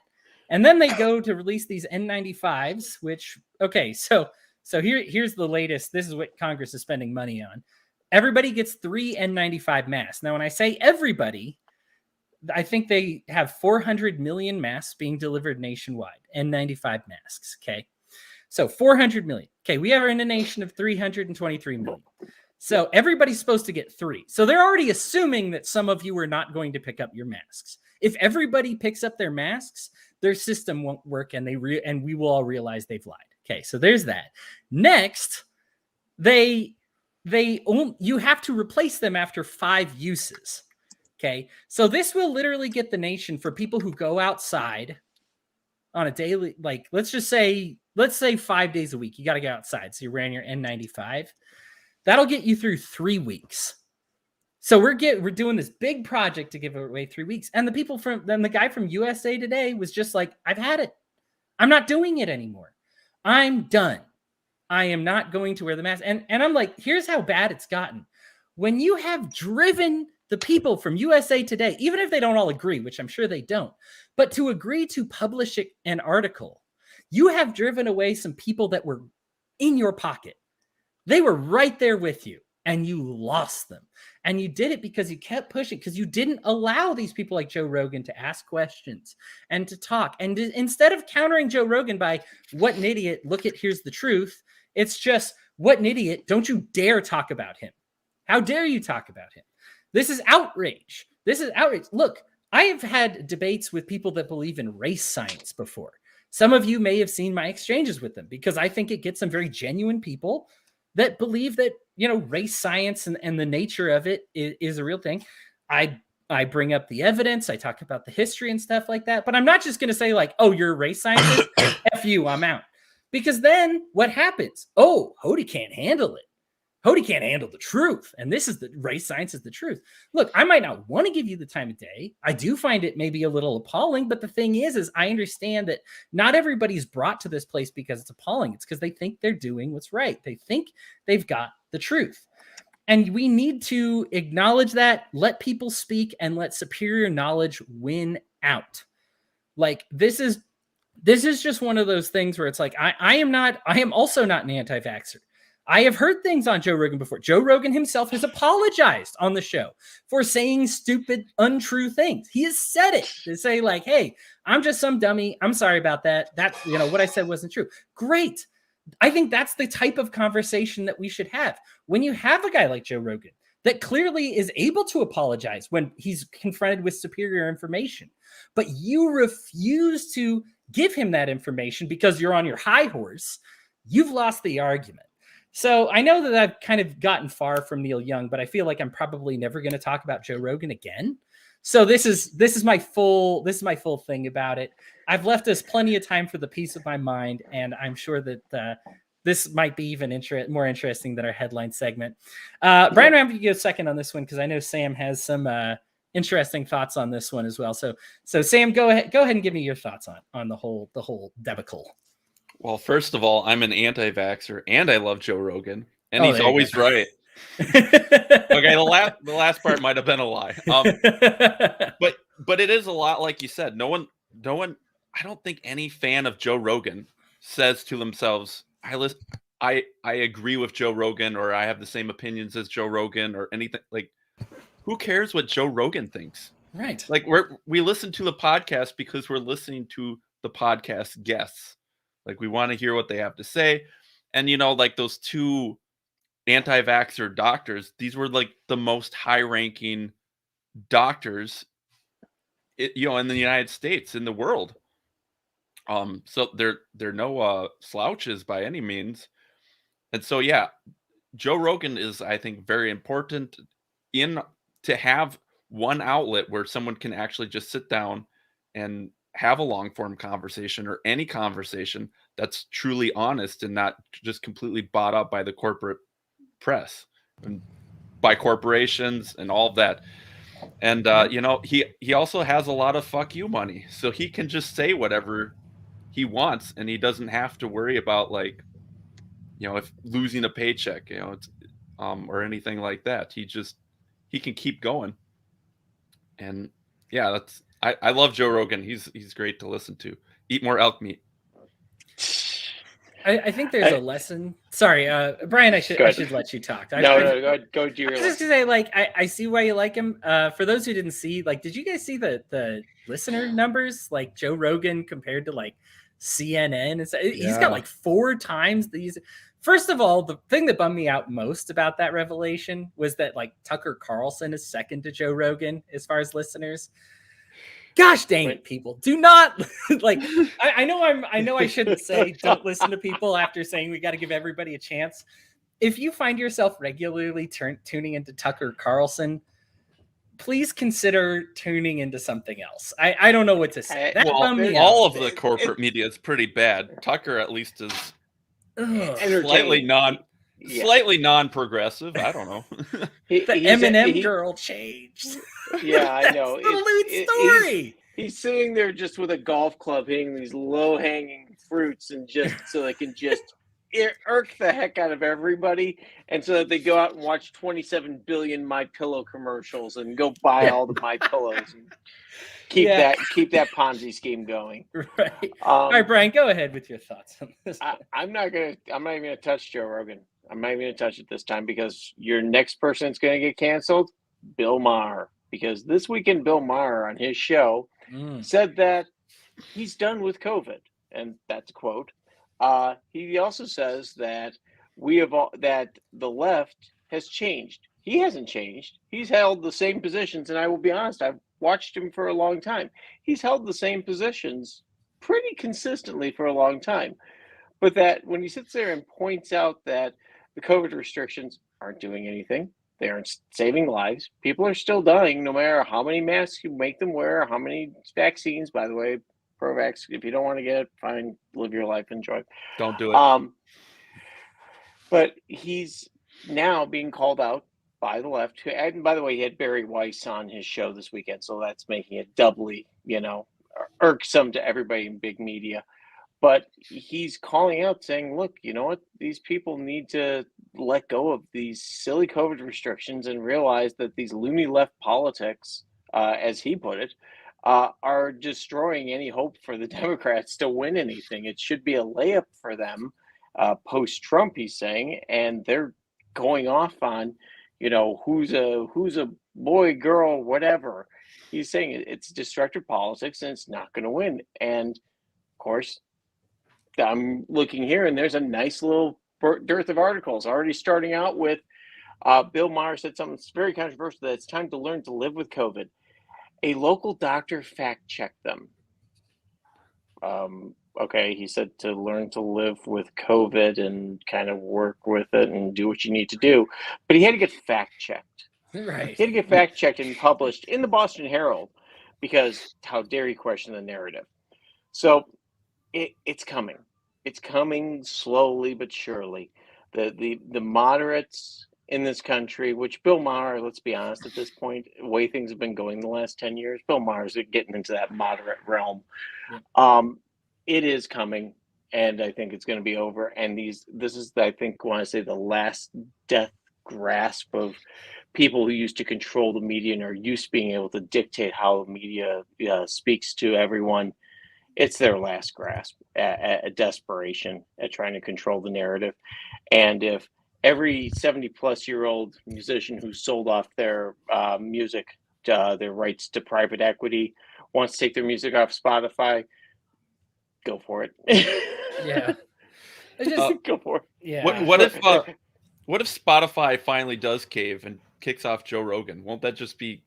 And then they go to release these N95s, which, okay, so here's the latest. This is what Congress is spending money on. Everybody gets 3 N95 masks. Now, when I say everybody, I think they have 400 million masks being delivered nationwide, N95 masks, okay? So 400 million. Okay, we are in a nation of 323 million. So everybody's supposed to get 3. So they're already assuming that some of you are not going to pick up your masks. If everybody picks up their masks, their system won't work, and we will all realize they've lied. Okay, so there's that. Next, you have to replace them after 5 uses. Okay, so this will literally get the nation, for people who go outside on a daily, like let's say 5 days a week, you got to go outside. So you're wearing your N95. That'll get you through 3 weeks. So we're doing this big project to give away 3 weeks. And the guy from USA Today was just like, I've had it. I'm not doing it anymore. I'm done. I am not going to wear the mask. And I'm like, here's how bad it's gotten. When you have driven the people from USA Today, even if they don't all agree, which I'm sure they don't, but to agree to publish an article, you have driven away some people that were in your pocket. They were right there with you, and you lost them. And you did it because you kept pushing, because you didn't allow these people like Joe Rogan to ask questions and to talk. And instead of countering Joe Rogan by, what an idiot, here's the truth, it's just, what an idiot, don't you dare talk about him. How dare you talk about him? This is outrage. This is outrage. Look, I have had debates with people that believe in race science before. Some of you may have seen my exchanges with them, because I think it gets some very genuine people that believe that, you know, race science and the nature of it is a real thing. I bring up the evidence. I talk about the history and stuff like that. But I'm not just going to say like, oh, you're a race scientist. F you, I'm out. Because then what happens? Oh, Hodey can't handle it. Hodey can't handle the truth. And this is the race science is the truth. Look, I might not want to give you the time of day. I do find it maybe a little appalling. But the thing is I understand that not everybody's brought to this place because it's appalling. It's because they think they're doing what's right. They think they've got the truth. And we need to acknowledge that, let people speak, and let superior knowledge win out. Like, this is just one of those things where it's like, I am also not an anti-vaxxer. I have heard things on Joe Rogan before. Joe Rogan himself has apologized on the show for saying stupid, untrue things. He has said it to say like, hey, I'm just some dummy. I'm sorry about that. That, you know, what I said wasn't true. Great. I think that's the type of conversation that we should have. When you have a guy like Joe Rogan that clearly is able to apologize when he's confronted with superior information, but you refuse to give him that information because you're on your high horse, you've lost the argument. So I know that I've kind of gotten far from Neil Young, but I feel like I'm probably never going to talk about Joe Rogan again. So this is my full thing about it. I've left us plenty of time for the peace of my mind, and I'm sure that this might be even more interesting than our headline segment. Brian, I'm going to go second on this one because I know Sam has some interesting thoughts on this one as well. So Sam, go ahead and give me your thoughts on the whole debacle. Well, first of all, I'm an anti-vaxxer and I love Joe Rogan, and he's always right. Okay, the last part might have been a lie. But it is a lot like you said. No one I don't think any fan of Joe Rogan says to themselves, I agree with Joe Rogan, or I have the same opinions as Joe Rogan, or anything. Like, who cares what Joe Rogan thinks? Right. Like, we listen to the podcast because we're listening to the podcast guests. Like, we want to hear what they have to say. And, like those two anti-vaxxer doctors, these were like the most high-ranking doctors, in the United States, in the world. So they're no slouches by any means. And so, yeah, Joe Rogan is, I think, very important to have one outlet where someone can actually just sit down and have a long form conversation, or any conversation that's truly honest and not just completely bought up by the corporate press and by corporations and all of that. And he also has a lot of fuck you money, so he can just say whatever he wants, and he doesn't have to worry about, like, if losing a paycheck, it's or anything like that. He can keep going. And yeah, I love Joe Rogan. He's great to listen to. Eat more elk meat. I think there's a lesson. Sorry, Brian, I should let you talk. Go to your. I was just gonna say, like, I see why you like him. For those who didn't see, like, did you guys see the listener numbers? Like, Joe Rogan compared to like CNN, he's got like 4 times these. First of all, the thing that bummed me out most about that revelation was that, like, Tucker Carlson is second to Joe Rogan as far as listeners. Gosh dang it, people. Do not like I know I shouldn't say don't listen to people after saying we got to give everybody a chance. If you find yourself regularly tuning into Tucker Carlson, please consider tuning into something else. I don't know what to say. All of the corporate media is pretty bad. Tucker at least is slightly non-progressive. I don't know. The Eminem girl changed. Yeah, I know. It's a story. He's sitting there just with a golf club hitting these low-hanging fruits, and just so they can just irk the heck out of everybody, and so that they go out and watch 27 billion My Pillow commercials and go buy all the My Pillows and keep that Ponzi scheme going. Right. All right, Brian, go ahead with your thoughts on this. I'm not even gonna touch Joe Rogan. I'm not even gonna touch it this time, because your next person that's gonna get canceled, Bill Maher. Because this weekend, Bill Maher on his show said that he's done with COVID, and that's a quote. He also says that that the left has changed. He hasn't changed. He's held the same positions, and I will be honest, I've watched him for a long time. He's held the same positions pretty consistently for a long time. But that when he sits there and points out that the COVID restrictions aren't doing anything, they aren't saving lives. People are still dying, no matter how many masks you make them wear, how many vaccines. By the way, pro-vax, if you don't want to get it, fine, live your life, enjoy. Don't do it. But he's now being called out by the left. And by the way, he had Barry Weiss on his show this weekend, so that's making it doubly, irksome to everybody in big media. But he's calling out, saying, look, you know what? These people need to let go of these silly COVID restrictions and realize that these loony left politics, as he put it, are destroying any hope for the Democrats to win anything. It should be a layup for them post-Trump, he's saying, and they're going off on, who's a boy, girl, whatever. He's saying it's destructive politics and it's not going to win. And of course, I'm looking here, and there's a nice little dearth of articles already starting out with Bill Maher said something that's very controversial, that it's time to learn to live with COVID. A local doctor fact-checked them. Okay, he said to learn to live with COVID and kind of work with it and do what you need to do. But he had to get fact-checked. Right. He had to get fact checked and published in the Boston Herald because how dare he question the narrative? So it's coming. It's coming slowly but surely. The moderates in this country, which Bill Maher, let's be honest, at this point, the way things have been going the last 10 years, Bill Maher's getting into that moderate realm. Yeah. It is coming, and I think it's going to be over. And this is, I think, want to say the last death grasp of people who used to control the media and are used to being able to dictate how the media speaks to everyone. It's their last grasp at desperation at trying to control the narrative. And if every 70-plus-year-old musician who sold off their music, their rights to private equity, wants to take their music off Spotify, go for it. Yeah. Just go for it. yeah. What if Spotify finally does cave and kicks off Joe Rogan? Won't that just be?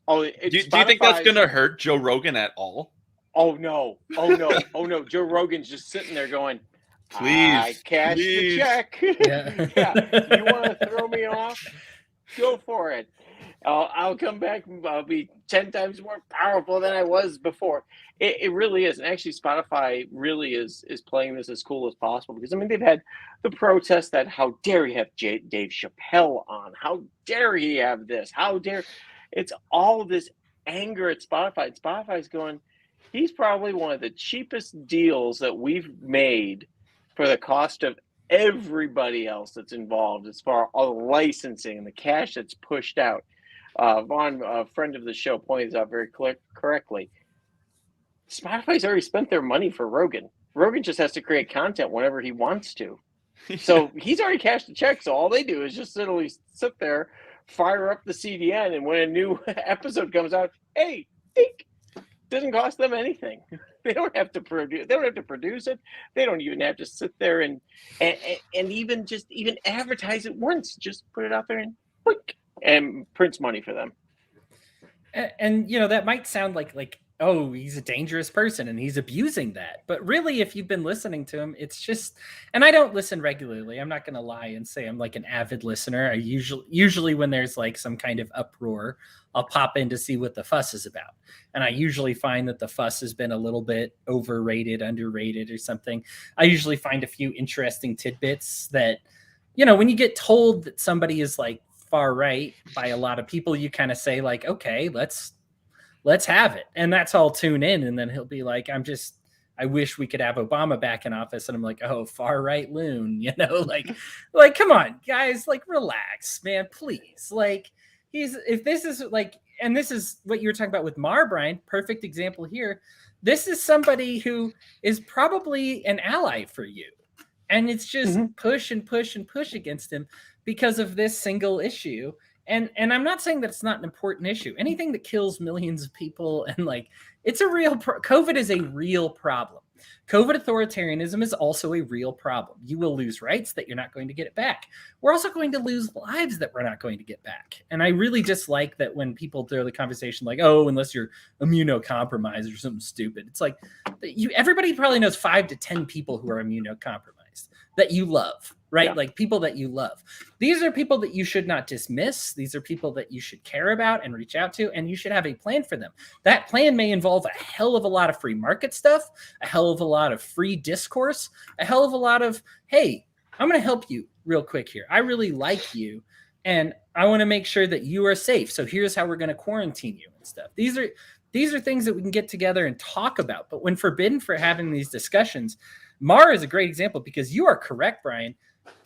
Oh, Do you think that's going to hurt Joe Rogan at all? Oh no! Oh no! Oh no! Joe Rogan's just sitting there going, Please, I cashed the check. Yeah. Yeah. You want to throw me off? Go for it. I'll come back. I'll be 10 times more powerful than I was before. It really is. And actually, Spotify really is playing this as cool as possible because, I mean, they've had the protest that how dare he have Dave Chappelle on? How dare he have this? How dare. It's all this anger at Spotify. And Spotify's going, he's probably one of the cheapest deals that we've made for the cost of everybody else that's involved as far as all the licensing and the cash that's pushed out. Vaughn, a friend of the show, points out very correctly. Spotify's already spent their money for Rogan. Rogan just has to create content whenever he wants to. So he's already cashed the check. So all they do is just sit there, fire up the CDN, and when a new episode comes out, hey, think. Doesn't cost them anything. They don't have to produce. They don't have to produce it. They don't even have to sit there and even advertise it once. Just put it out there and click and prints money for them. And you know that might sound like oh, he's a dangerous person and he's abusing that. But really, if you've been listening to him, it's just, and I don't listen regularly. I'm not going to lie and say I'm like an avid listener. I usually when there's like some kind of uproar, I'll pop in to see what the fuss is about. And I usually find that the fuss has been a little bit overrated, underrated or something. I usually find a few interesting tidbits that, you know, when you get told that somebody is like far right by a lot of people, you kind of say like, okay, let's have it. And that's all tune in. And then he'll be like, I wish we could have Obama back in office. And I'm like, oh, far right loon, you know, like, come on, guys, like, relax, man, please. Like, if this is like, and this is what you were talking about with Mar, Brian, perfect example here. This is somebody who is probably an ally for you. And it's just push and push and push against him because of this single issue. And I'm not saying that it's not an important issue. Anything that kills millions of people and like, it's a real COVID is a real problem. COVID authoritarianism is also a real problem. You will lose rights that you're not going to get it back. We're also going to lose lives that we're not going to get back. And I really dislike that when people throw the conversation like, oh, unless you're immunocompromised or something stupid. It's like everybody probably knows 5 to 10 people who are immunocompromised that you love. Right? Yeah. Like people that you love. These are people that you should not dismiss. These are people that you should care about and reach out to, and you should have a plan for them. That plan may involve a hell of a lot of free market stuff, a hell of a lot of free discourse, a hell of a lot of, hey, I'm going to help you real quick here. I really like you, and I want to make sure that you are safe. So here's how we're going to quarantine you and stuff. These are things that we can get together and talk about. But when forbidden for having these discussions, Mar is a great example because you are correct, Brian.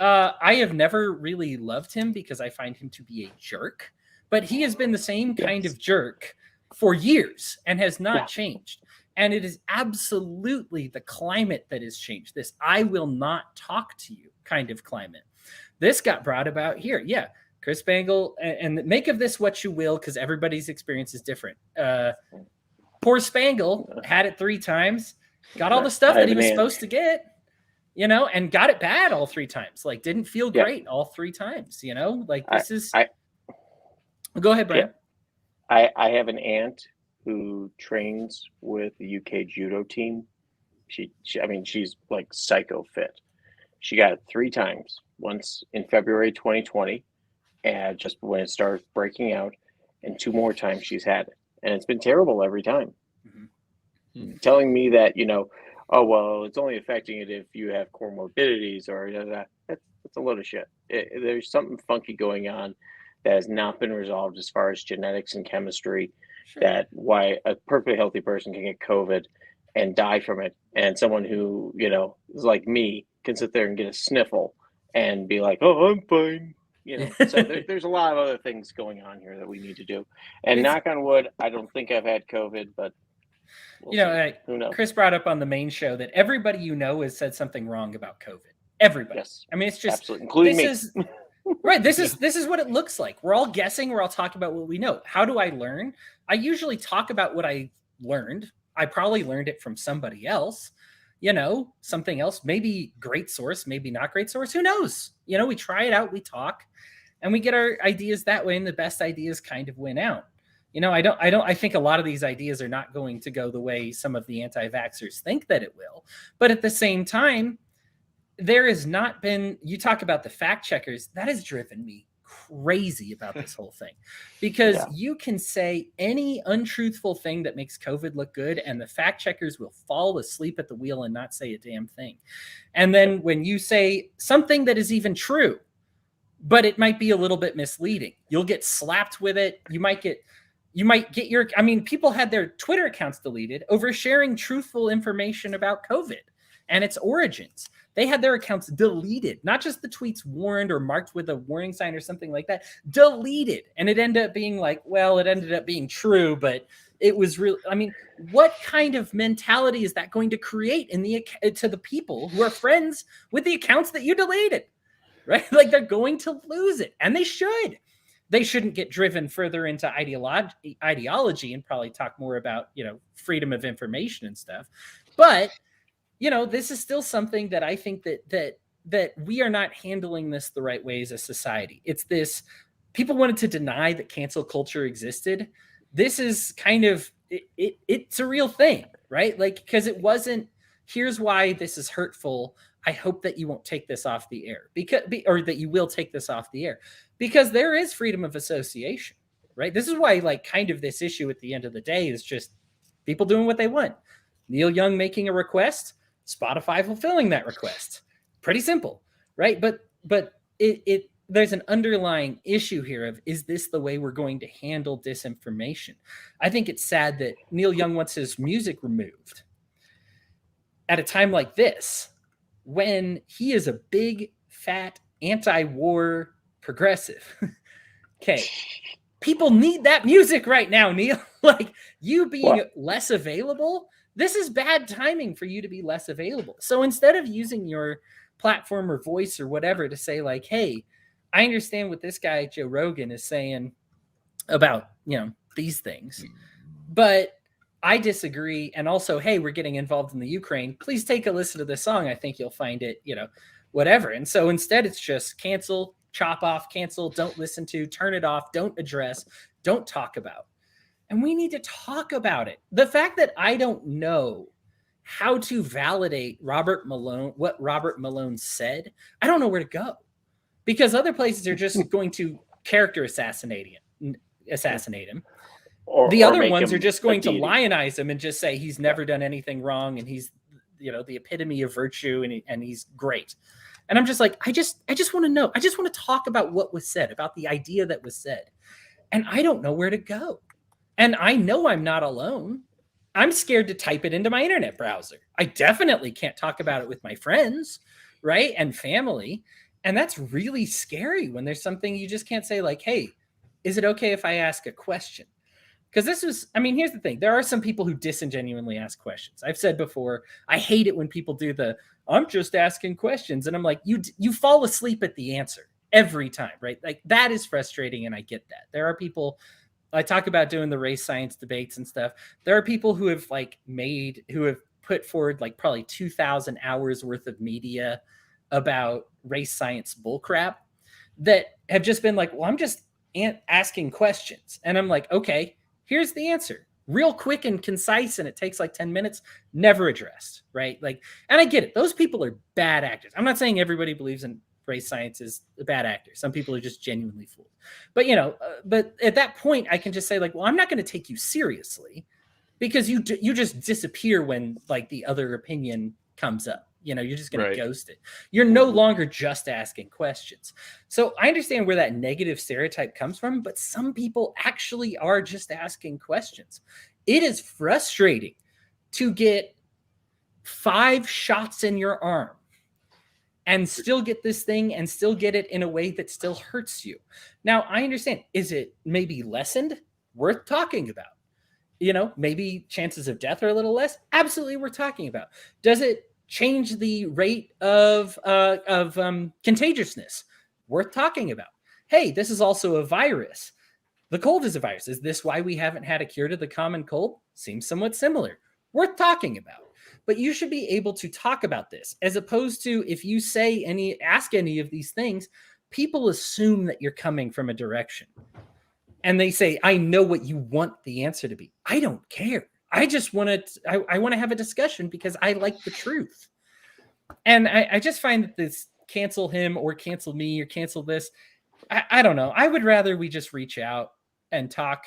I have never really loved him because I find him to be a jerk, but he has been the same kind of jerk for years and has not changed. And it is absolutely the climate that has changed. This I will not talk to you kind of climate. This got brought about here. Yeah. Chris Spangle, and make of this what you will, because everybody's experience is different. Poor Spangle had it 3 times, got all the stuff that he was supposed to get. You know, and got it bad all 3 times. Like, didn't feel great all 3 times. You know, like this Go ahead, Brian. I have an aunt who trains with the UK judo team. She's like psycho fit. She got it 3 times. Once in February 2020, and just when it starts breaking out, and 2 more times she's had it, and it's been terrible every time. Telling me that, oh, well, it's only affecting it if you have comorbidities or that's a load of shit. There's something funky going on that has not been resolved as far as genetics and chemistry. Sure. That why a perfectly healthy person can get COVID and die from it, and someone who is like me can sit there and get a sniffle and be like, oh, I'm fine. So there's a lot of other things going on here that we need to do. And knock on wood, I don't think I've had COVID, but we'll who knows? Chris brought up on the main show that everybody has said something wrong about COVID. Everybody. Yes. I mean, it's just absolutely, including me. Right. This is what it looks like. We're all guessing. We're all talking about what we know. How do I learn? I usually talk about what I learned. I probably learned it from somebody else, something else, maybe great source, maybe not great source. Who knows? We try it out, we talk, and we get our ideas that way. And the best ideas kind of win out. I think a lot of these ideas are not going to go the way some of the anti-vaxxers think that it will. But at the same time, there has not been, you talk about the fact checkers, that has driven me crazy about this whole thing, because you can say any untruthful thing that makes COVID look good, and the fact checkers will fall asleep at the wheel and not say a damn thing. And then when you say something that is even true, but it might be a little bit misleading, you'll get slapped with it. You might get people had their Twitter accounts deleted over sharing truthful information about COVID and its origins. They had their accounts deleted, not just the tweets warned or marked with a warning sign or something like that, deleted. And it ended up being like, well, it ended up being true, but it was real. I mean, what kind of mentality is that going to create to the people who are friends with the accounts that you deleted, right? Like, they're going to lose it, and they should. They shouldn't get driven further into ideology and probably talk more about, freedom of information and stuff. But this is still something that I think that we are not handling this the right way as a society. It's this, people wanted to deny that cancel culture existed. This is kind of, it's a real thing, right? Like, because it wasn't, here's why this is hurtful. I hope that you won't take this off the air, or that you will take this off the air, because there is freedom of association, right? This is why, like, kind of this issue at the end of the day is just people doing what they want. Neil Young making a request, Spotify fulfilling that request. Pretty simple, right? But there's an underlying issue here of, is this the way we're going to handle disinformation? I think it's sad that Neil Young wants his music removed at a time like this, when he is a big, fat, anti-war progressive. Okay. People need that music right now, Neil. Like, you being less available, this is bad timing for you to be less available. So instead of using your platform or voice or whatever to say, like, hey, I understand what this guy, Joe Rogan, is saying about, these things, but I disagree. And also, hey, we're getting involved in the Ukraine. Please take a listen to this song. I think you'll find it, whatever. And so instead it's just cancel, chop off, cancel, don't listen to, turn it off, don't address, don't talk about. And we need to talk about it. The fact that I don't know how to validate what Robert Malone said, I don't know where to go, because other places are just going to character assassinate him. The other ones are just going to lionize him and just say he's never done anything wrong, and he's, the epitome of virtue, and he's great. And I'm just like, I just want to know. I just want to talk about what was said, about the idea that was said. And I don't know where to go. And I know I'm not alone. I'm scared to type it into my internet browser. I definitely can't talk about it with my friends, right? And family. And that's really scary when there's something you just can't say, like, hey, is it okay if I ask a question? Because here's the thing. There are some people who disingenuously ask questions. I've said before, I hate it when people do I'm just asking questions. And I'm like, you fall asleep at the answer every time, right? Like, that is frustrating, and I get that. There are people, I talk about doing the race science debates and stuff. There are people who have put forward like probably 2,000 hours worth of media about race science bullcrap that have just been like, well, I'm just asking questions. And I'm like, okay, here's the answer. Real quick and concise, and it takes like 10 minutes, never addressed, right? Like, and I get it. Those people are bad actors. I'm not saying everybody believes in race science is a bad actor. Some people are just genuinely fooled. But, but at that point, I can just say, like, well, I'm not going to take you seriously because you just disappear when, like, the other opinion comes up. You're just going to ghost it. You're no longer just asking questions. So I understand where that negative stereotype comes from, but some people actually are just asking questions. It is frustrating to get 5 shots in your arm and still get this thing and still get it in a way that still hurts you. Now, I understand. Is it maybe lessened? Worth talking about. Maybe chances of death are a little less. Absolutely worth talking about. Does it change the rate of contagiousness? Worth talking about. Hey, this is also a virus. The cold is a virus. Is this why we haven't had a cure to the common cold? Seems somewhat similar. Worth talking about. But you should be able to talk about this, as opposed to if you ask any of these things, people assume that you're coming from a direction. And they say, I know what you want the answer to be. I don't care. I just want to, I want to have a discussion because I like the truth. And I just find that this cancel him or cancel me or cancel this, I don't know. I would rather we just reach out and talk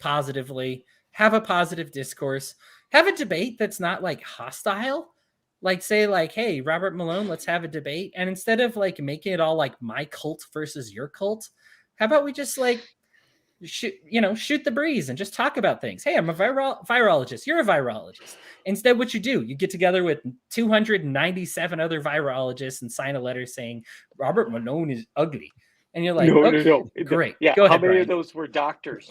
positively, have a positive discourse, have a debate that's not like hostile. Like say like, hey, Robert Malone, let's have a debate. And instead of like making it all like my cult versus your cult, how about we just like, shoot the breeze and just talk about things. Hey, I'm a virologist. You're a virologist. Instead, what you do, you get together with 297 other virologists and sign a letter saying Robert Malone is ugly. And you're like, no. Great. Yeah. Go ahead, how many Brian. of those were doctors?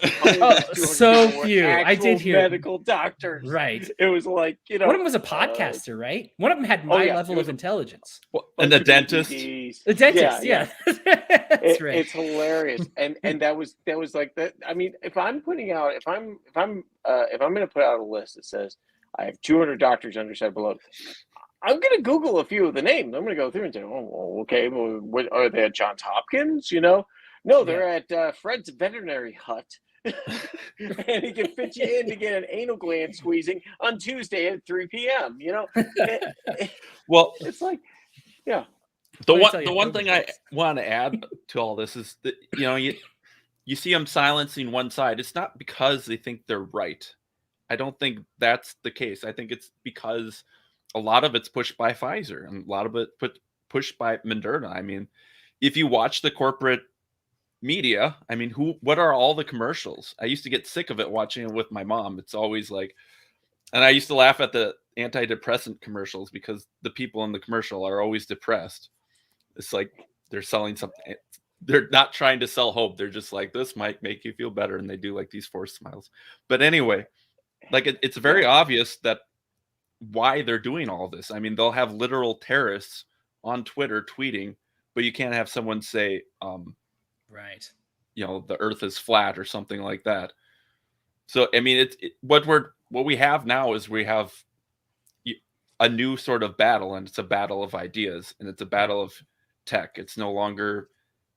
So few. I did hear medical doctors. Right. It was like, one of them was a podcaster, right? One of them had my level of intelligence. And the dentist. The dentist, yeah. That's right. It's hilarious. And that was like that. I mean, if I'm going to put out a list that says I have 200 doctors under 7 below, I'm going to Google a few of the names. I'm going to go through and say, okay, well, what, are they at Johns Hopkins? No, they're at Fred's Veterinary Hut. And he can fit you in to get an anal gland squeezing on Tuesday at 3 p.m. Well, it's like, yeah. The one thing I want to add to all this is that, you see them silencing one side. It's not because they think they're right. I don't think that's the case. I think it's because a lot of it's pushed by Pfizer and a lot of it pushed by Moderna. I mean, if you watch the corporate media, I mean, what are all the commercials? I used to get sick of it watching it with my mom. It's always like, and I used to laugh at the antidepressant commercials because the people in the commercial are always depressed. It's like they're selling something. They're not trying to sell hope. They're just like, this might make you feel better. And they do like these forced smiles. But anyway, like it's very obvious that why they're doing all this. I mean, they'll have literal terrorists on Twitter tweeting, but you can't have someone say, right, the earth is flat or something like that. So, I mean, what we have now is we have a new sort of battle, and it's a battle of ideas, and it's a battle of tech. It's no longer,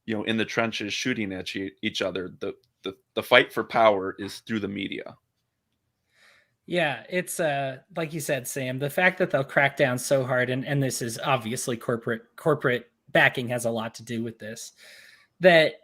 in the trenches shooting at each other. The fight for power is through the media. Yeah, it's like you said, Sam, the fact that they'll crack down so hard, and this is obviously corporate backing has a lot to do with this, that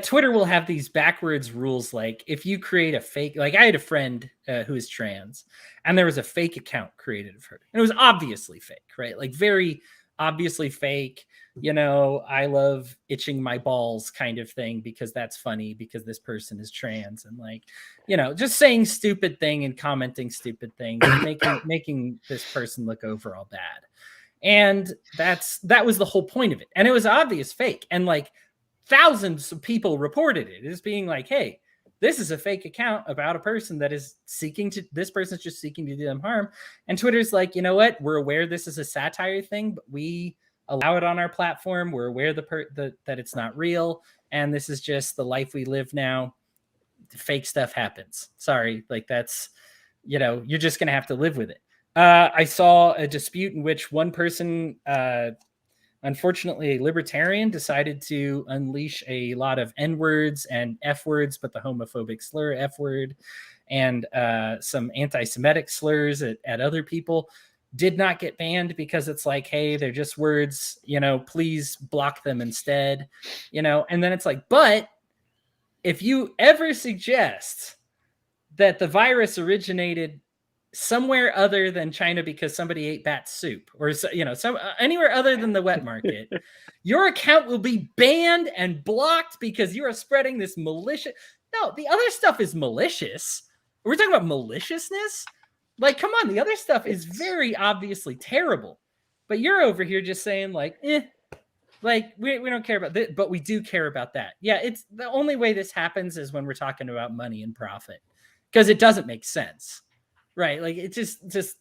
Twitter will have these backwards rules. Like if you create a fake, like I had a friend who is trans, and there was a fake account created of her. And it was obviously fake, right? Like very obviously fake, I love itching my balls kind of thing because that's funny because this person is trans, and like, just saying stupid thing and commenting stupid things and making this person look overall bad. And that was the whole point of it. And it was obvious fake. And like thousands of people reported it as being like, hey, this is a fake account about a person that is this person's just seeking to do them harm. And Twitter's like, you know what? We're aware this is a satire thing, but we allow it on our platform. We're aware that it's not real. And this is just the life we live now. Fake stuff happens. Sorry. Like that's, you're just going to have to live with it. I saw a dispute in which one person, unfortunately, a libertarian, decided to unleash a lot of N-words and F-words, but the homophobic slur F-word, and some anti-Semitic slurs at other people. did not get banned because it's like, hey, they're just words, please block them instead, and then it's like, but if you ever suggest that the virus originated somewhere other than China because somebody ate bat soup, or anywhere other than the wet market, your account will be banned and blocked because you are spreading this malicious. No, the other stuff is malicious. We're talking about maliciousness. Like, come on, the other stuff is very obviously terrible, but you're over here just saying like, like we don't care about this, but we do care about that. Yeah, it's the only way this happens is when we're talking about money and profit, because it doesn't make sense. Right, like it just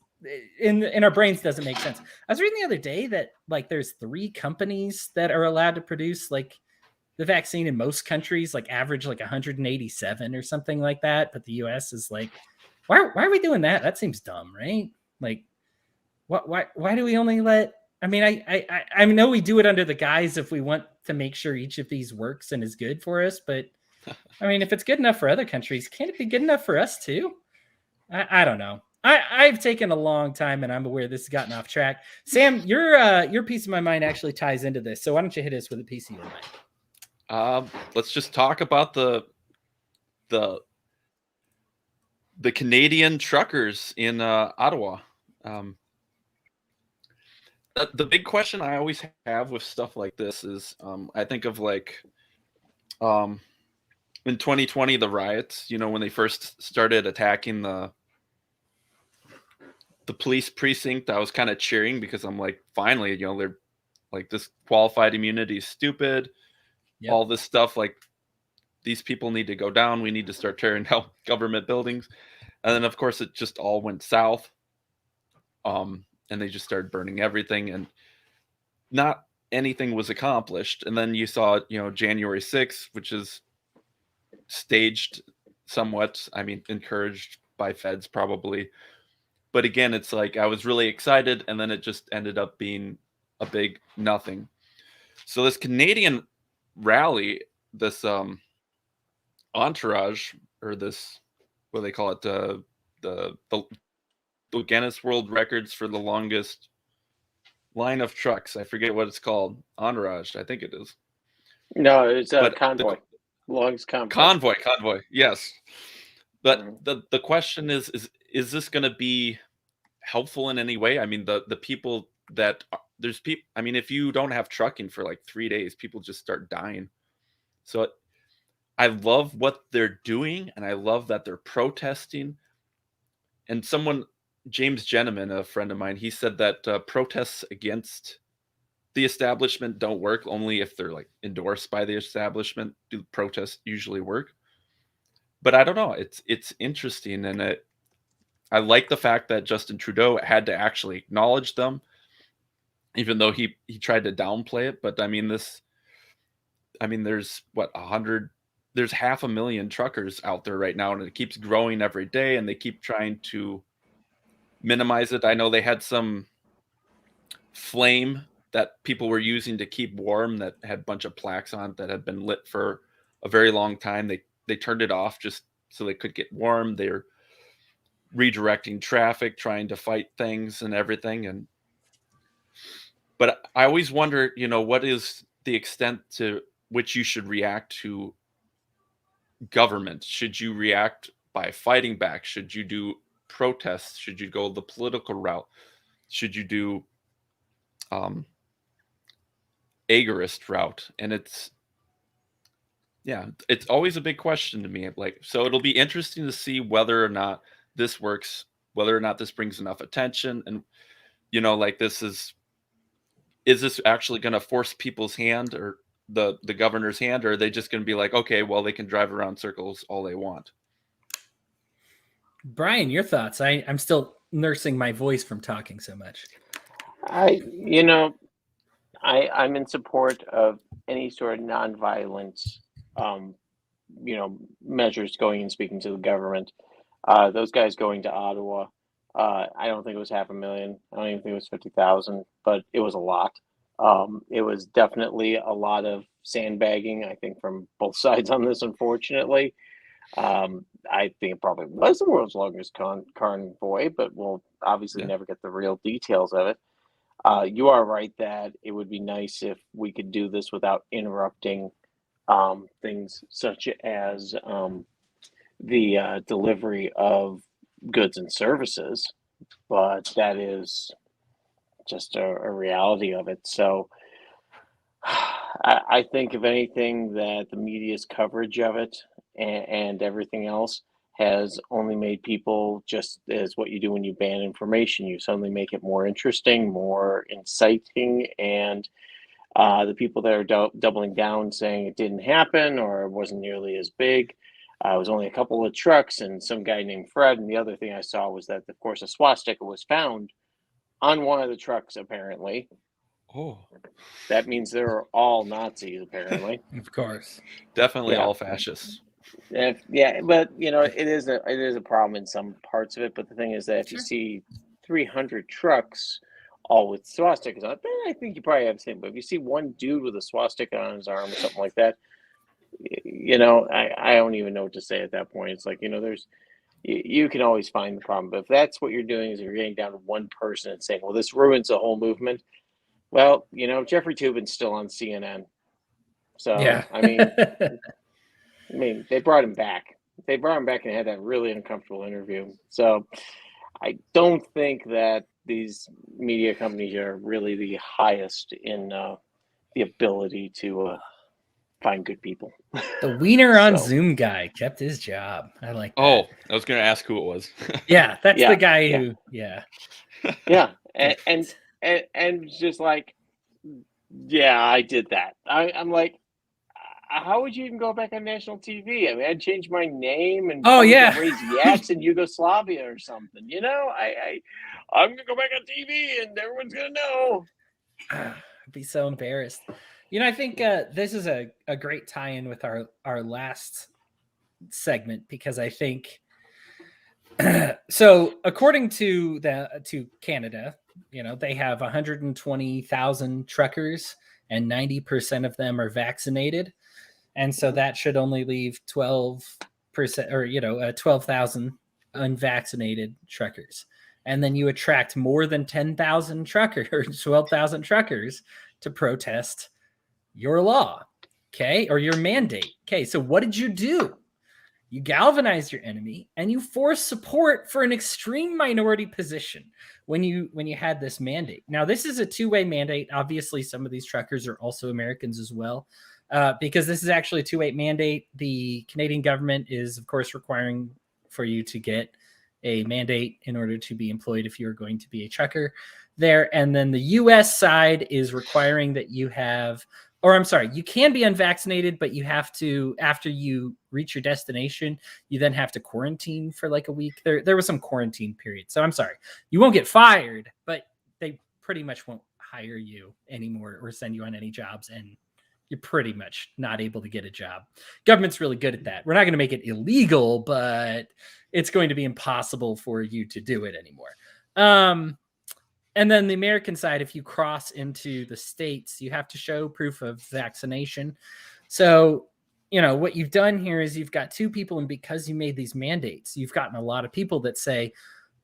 in our brains doesn't make sense. I was reading the other day that like there's 3 companies that are allowed to produce like the vaccine in most countries, like average like 187 or something like that. But the US is like, why are we doing that? That seems dumb, right? Like, why do we only let? I mean, I know we do it under the guise if we want to make sure each of these works and is good for us. But I mean, if it's good enough for other countries, can't it be good enough for us too? I don't know. I've taken a long time, and I'm aware this has gotten off track. Sam, your piece of my mind actually ties into this. So why don't you hit us with a piece of your mind? Let's just talk about the Canadian truckers in Ottawa. The big question I always have with stuff like this is, I think of like, in 2020, the riots, when they first started attacking the police precinct, I was kind of cheering because I'm like, finally, they're like, this qualified immunity is stupid. Yep. All this stuff, like, these people need to go down. We need to start tearing down government buildings. And then, of course, it just all went south. And they just started burning everything, and not anything was accomplished. And then you saw, January 6th, which is staged somewhat, I mean, encouraged by feds probably, but again, it's like I was really excited, and then it just ended up being a big nothing. So this Canadian rally, this entourage, or this, what do they call it, the Guinness World Records for the longest line of trucks, I forget what it's called, entourage, I think it is. No, it's a convoy. Longest convoy. Convoy. Yes, but the question is this going to be helpful in any way? I mean, the people that there's people. I mean, if you don't have trucking for like 3 days, people just start dying. So I love what they're doing, and I love that they're protesting. And James Jenneman, a friend of mine, he said that protests against the establishment don't work. Only if they're like endorsed by the establishment do protests usually work. But I don't know. It's interesting, and I like the fact that Justin Trudeau had to actually acknowledge them, even though he tried to downplay it. But I mean, there's what, 100. There's 500,000 truckers out there right now, and it keeps growing every day, and they keep trying to minimize it. I know they had some flame that people were using to keep warm that had a bunch of plaques on it that had been lit for a very long time. They turned it off just so they could get warm. They're redirecting traffic, trying to fight things and everything. But I always wonder, what is the extent to which you should react to government? Should you react by fighting back? Should you do protests? Should you go the political route? Should you do agorist route? And it's always a big question to me. Like, so it'll be interesting to see whether or not this works, whether or not this brings enough attention, and like, is this actually going to force people's hand, or the governor's hand, or are they just going to be like, okay, well, they can drive around circles all they want? Brian, your thoughts? I'm still nursing my voice from talking so much. I'm in support of any sort of nonviolence, measures going and speaking to the government. Those guys going to Ottawa, I don't think it was 500,000. I don't even think it was 50,000, but it was a lot. It was definitely a lot of sandbagging, I think, from both sides on this, unfortunately. I think it probably was the world's longest convoy, but we'll obviously Yeah. never get the real details of it. You are right that it would be nice if we could do this without interrupting things such as the delivery of goods and services, but that is just a reality of it. So I think, if anything, that the media's coverage of it and everything else has only made people, just as what you do when you ban information, you suddenly make it more interesting, more inciting, and the people that are doubling down saying it didn't happen or it wasn't nearly as big. It was only a couple of trucks and some guy named Fred. And the other thing I saw was that, of course, a swastika was found on one of the trucks, apparently. Oh, That means they're all Nazis, apparently. Of course. definitely Yeah. all fascists. Yeah, but it is a problem in some parts of it. But the thing is that if you see 300 trucks all with swastikas on it, then I think you probably have the same. But if you see one dude with a swastika on his arm or something like that, I don't even know what to say at that point. It's like, there's you can always find the problem. But if that's what you're doing, is you're getting down to one person and saying, well, this ruins the whole movement. Well, Jeffrey Toobin's still on CNN. So, Yeah. I mean, they brought him back. They brought him back and had that really uncomfortable interview. So I don't think that these media companies are really the highest in the ability to find good people. The wiener on So- Zoom guy kept his job. I like that. Oh, I was going to ask who it was. Yeah, that's Yeah, the guy yeah. who, yeah. Yeah, and just like, yeah, I did that. I'm like, how would you even go back on national TV? I mean, I'd change my name and Oh, yeah. raise yaks in Yugoslavia or something. I'm gonna go back on TV and everyone's gonna know. I'd be so embarrassed. I think this is a great tie-in with our last segment, because I think so according to Canada, they have 120,000 truckers and 90% of them are vaccinated. And so that should only leave 12% or 12,000 unvaccinated truckers. And then you attract more than 10,000 truckers or 12,000 truckers to protest your law, okay, or your mandate. Okay, so what did you do? You galvanized your enemy and you forced support for an extreme minority position when you had this mandate. Now, this is a two-way mandate. Obviously, some of these truckers are also Americans as well, because this is actually a two-way mandate. The Canadian government is, of course, requiring for you to get a mandate in order to be employed if you're going to be a trucker there. And then the U.S. side is requiring that you have, or I'm sorry, you can be unvaccinated, but you have to, after you reach your destination, you then have to quarantine for like a week. There was some quarantine period. So I'm sorry, you won't get fired, but they pretty much won't hire you anymore or send you on any jobs. And you're pretty much not able to get a job. Government's really good at that. We're not going to make it illegal, but it's going to be impossible for you to do it anymore. And then the American side, if you cross into the States, you have to show proof of vaccination. So, what you've done here is you've got two people, and because you made these mandates, you've gotten a lot of people that say,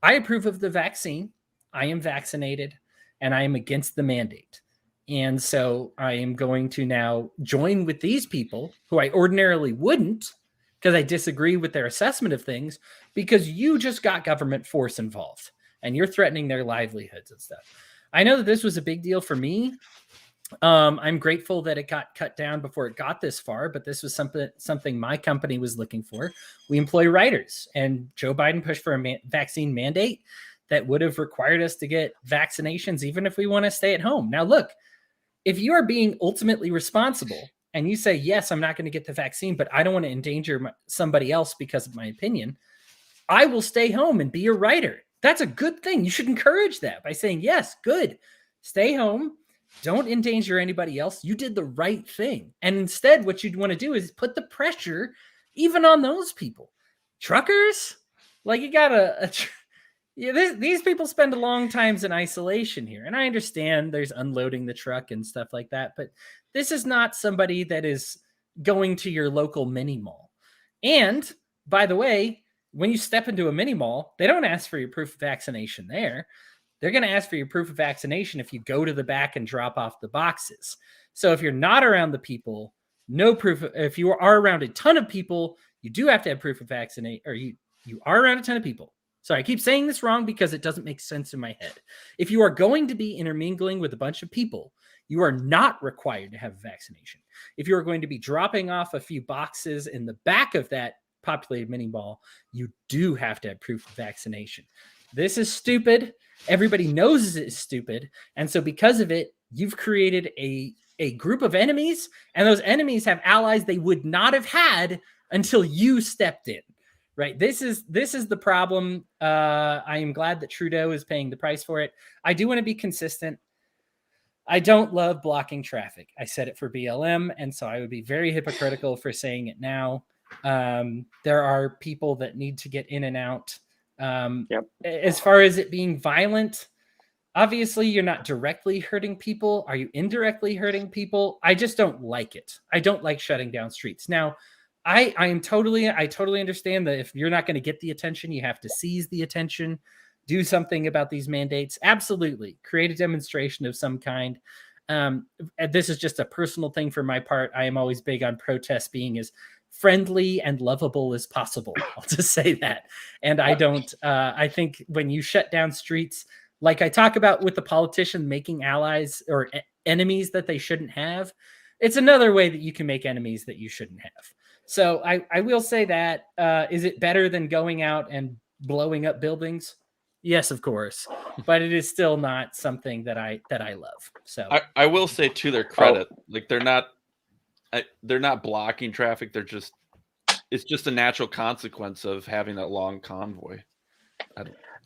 I approve of the vaccine, I am vaccinated, and I am against the mandate. And so I am going to now join with these people who I ordinarily wouldn't, because I disagree with their assessment of things, because you just got government force involved and you're threatening their livelihoods and stuff. I know that this was a big deal for me. I'm grateful that it got cut down before it got this far, but this was something my company was looking for. We employ writers, and Joe Biden pushed for a vaccine mandate that would have required us to get vaccinations, even if we want to stay at home. Now, look, if you are being ultimately responsible and you say, yes, I'm not going to get the vaccine, but I don't want to endanger somebody else because of my opinion, I will stay home and be a writer. That's a good thing. You should encourage that by saying, yes, good. Stay home. Don't endanger anybody else. You did the right thing. And instead, what you'd want to do is put the pressure even on those people. Truckers, like you got these people spend a long times in isolation here. And I understand there's unloading the truck and stuff like that, but this is not somebody that is going to your local mini mall. And by the way, when you step into a mini mall, they don't ask for your proof of vaccination there. They're going to ask for your proof of vaccination if you go to the back and drop off the boxes. So if you're not around the people, no proof. If you are around a ton of people, you do have to have proof of vaccinate, or you are around a ton of people. Sorry, I keep saying this wrong because it doesn't make sense in my head. If you are going to be intermingling with a bunch of people, you are not required to have a vaccination. If you are going to be dropping off a few boxes in the back of that populated mini mall, you do have to have proof of vaccination. This is stupid. Everybody knows it's stupid. And so because of it, you've created a group of enemies, and those enemies have allies they would not have had until you stepped in. Right. This is the problem. I am glad that Trudeau is paying the price for it. I do want to be consistent. I don't love blocking traffic. I said it for BLM, and so I would be very hypocritical for saying it now. There are people that need to get in and out. As far as it being violent, obviously you're not directly hurting people. Are you indirectly hurting people? I just don't like it. I don't like shutting down streets. Now, I totally understand that if you're not going to get the attention, you have to seize the attention, do something about these mandates. Absolutely. Create a demonstration of some kind. This is just a personal thing for my part. I am always big on protests being as friendly and lovable as possible. I'll just say that. And I think when you shut down streets, like I talk about with the politician making allies or enemies that they shouldn't have, it's another way that you can make enemies that you shouldn't have. So I will say that. Is it better than going out and blowing up buildings? Yes, of course. But it is still not something that I love. So I will say to their credit, like they're not blocking traffic. It's just a natural consequence of having that long convoy.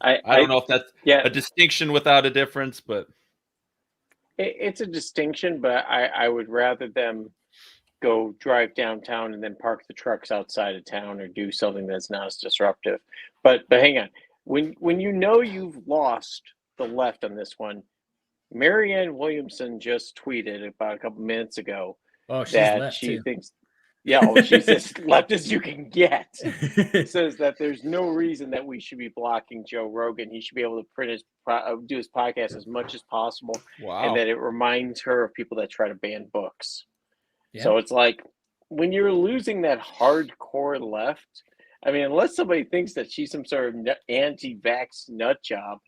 I don't know if that's a distinction without a difference, but it's a distinction. But I would rather them go drive downtown and then park the trucks outside of town or do something that's not as disruptive. But hang on, when you know you've lost the left on this one, Marianne Williamson just tweeted about a couple minutes ago that she thinks, she's as left as you can get. Says that there's no reason that we should be blocking Joe Rogan. He should be able to do his podcast as much as possible. Wow. And that it reminds her of people that try to ban books. Yeah. So it's like when you're losing that hardcore left, I mean, unless somebody thinks that she's some sort of anti-vax nut job,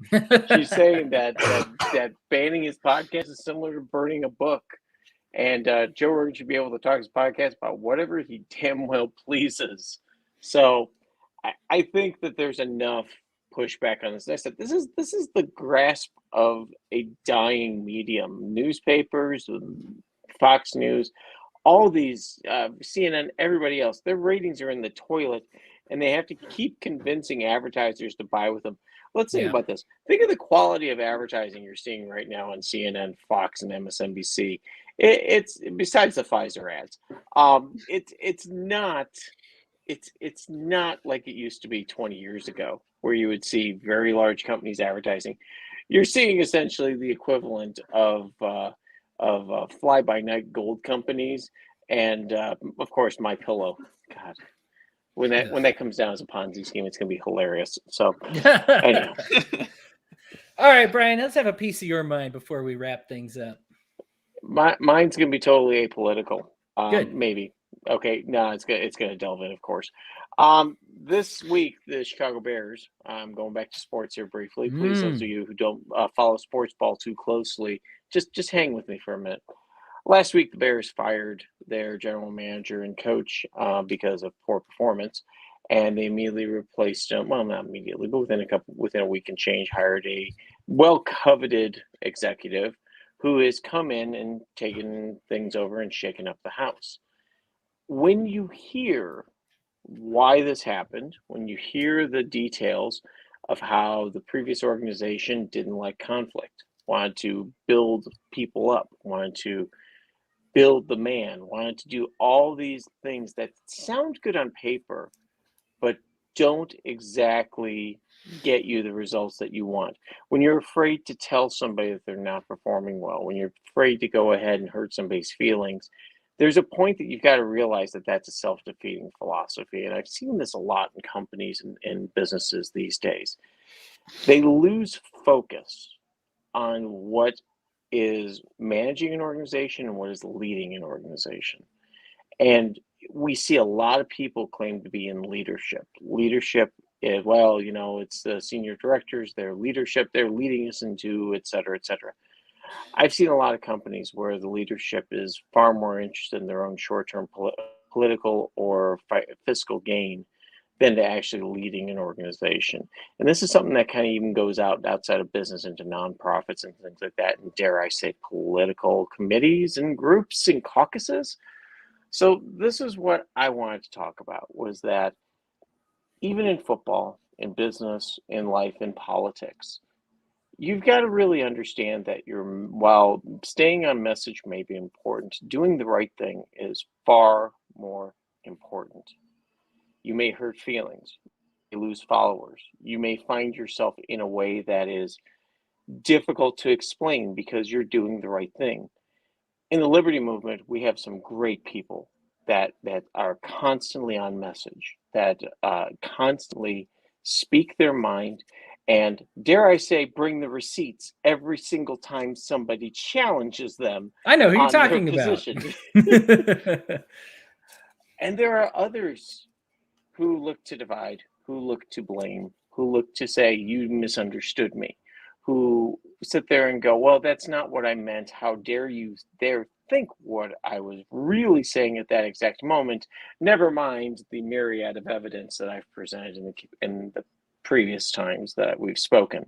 she's saying that banning his podcast is similar to burning a book. And Joe Rogan should be able to talk his podcast about whatever he damn well pleases. So I think that there's enough pushback on this. I said this is the grasp of a dying medium. Newspapers, Fox News, all these, CNN, everybody else, their ratings are in the toilet, and they have to keep convincing advertisers to buy with them. Let's think about this. Think of the quality of advertising you're seeing right now on CNN, Fox, and MSNBC. It's besides the Pfizer ads. It's not like it used to be 20 years ago, where you would see very large companies advertising. You're seeing essentially the equivalent of fly-by-night gold companies, and of course, My Pillow. God, when that comes down as a Ponzi scheme, it's gonna be hilarious. So, anyway. All right, Brian, let's have a piece of your mind before we wrap things up. Mine's gonna be totally apolitical. Good. Maybe. Okay. No, it's gonna delve in, of course. This week, the Chicago Bears. I'm going back to sports here briefly. Please, those of you who don't follow sports ball too closely, just hang with me for a minute. Last week, the Bears fired their general manager and coach because of poor performance, and they immediately replaced him. Well, not immediately, but within a week and change, hired a well-coveted executive who has come in and taken things over and shaken up the house. When you hear why this happened, when you hear the details of how the previous organization didn't like conflict, wanted to build people up, wanted to build the man, wanted to do all these things that sound good on paper, but don't exactly get you the results that you want. When you're afraid to tell somebody that they're not performing well, when you're afraid to go ahead and hurt somebody's feelings, there's a point that you've got to realize that that's a self-defeating philosophy. And I've seen this a lot in companies and businesses these days. They lose focus on what is managing an organization and what is leading an organization. And we see a lot of people claim to be in leadership. Leadership is, well, it's the senior directors, their leadership, they're leading us into, et cetera, et cetera. I've seen a lot of companies where the leadership is far more interested in their own short-term political or fiscal gain than to actually leading an organization. And this is something that kind of even goes outside of business into nonprofits and things like that, and dare I say political committees and groups and caucuses. So this is what I wanted to talk about, was that even in football, in business, in life, in politics, you've got to really understand that while staying on message may be important, doing the right thing is far more important. You may hurt feelings, you lose followers, you may find yourself in a way that is difficult to explain because you're doing the right thing. In the Liberty Movement, we have some great people that are constantly on message, that constantly speak their mind, and dare I say, bring the receipts every single time somebody challenges them. I know who you're talking about. And there are others who look to divide, who look to blame, who look to say, you misunderstood me, who sit there and go, well, that's not what I meant. How dare you think what I was really saying at that exact moment? Never mind the myriad of evidence that I've presented in the previous times that we've spoken.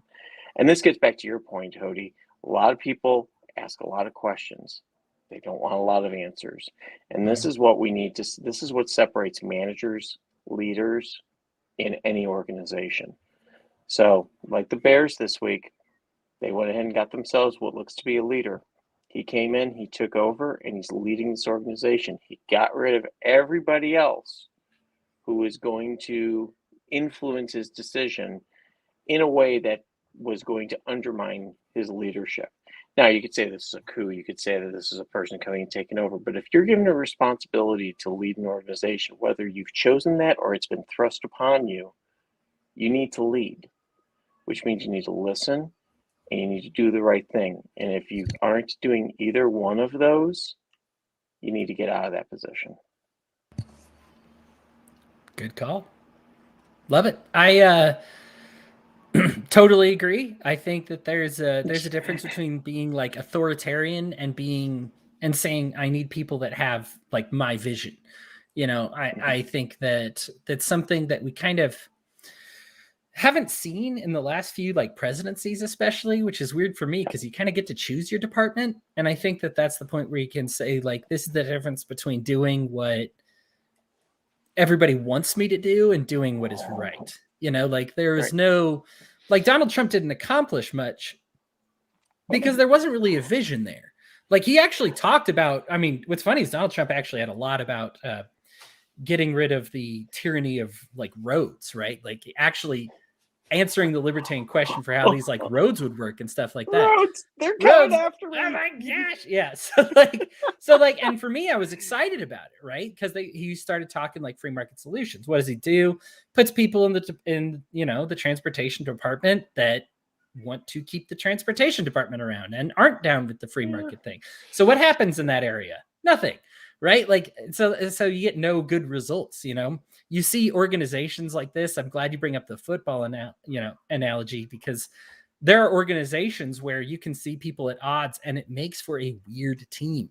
And this gets back to your point, Hodey. A lot of people ask a lot of questions. They don't want a lot of answers. And this is what we need to, this is what separates managers, leaders in any organization. So, like the Bears this week, they went ahead and got themselves what looks to be a leader. He came in, he took over, and he's leading this organization. He got rid of everybody else who was going to influence his decision in a way that was going to undermine his leadership. Now, you could say this is a coup. You could say that this is a person coming and taking over. But if you're given a responsibility to lead an organization, whether you've chosen that or it's been thrust upon you, you need to lead, which means you need to listen and you need to do the right thing. And if you aren't doing either one of those, you need to get out of that position. Good call. Love it. I totally agree. I think that there's a difference between being like authoritarian and saying I need people that have like my vision. I think that's something that we kind of haven't seen in the last few like presidencies, especially, which is weird for me because you kind of get to choose your department. And I think that that's the point where you can say like, this is the difference between doing what everybody wants me to do and doing what is right. Like there is no, like Donald Trump didn't accomplish much because there wasn't really a vision there. Like he actually talked about, I mean, what's funny is Donald Trump actually had a lot about getting rid of the tyranny of like roads, right? Like actually answering the libertarian question for how these like roads would work and stuff like that. Roads, they're coming after me. Oh my gosh. Yeah. So like, and for me, I was excited about it, right? Because he started talking like free market solutions. What does he do? Puts people in the transportation department that want to keep the transportation department around and aren't down with the free market thing. So what happens in that area? Nothing. Right? Like, so you get no good results, you see organizations like this. I'm glad you bring up the football analogy, because there are organizations where you can see people at odds and it makes for a weird team.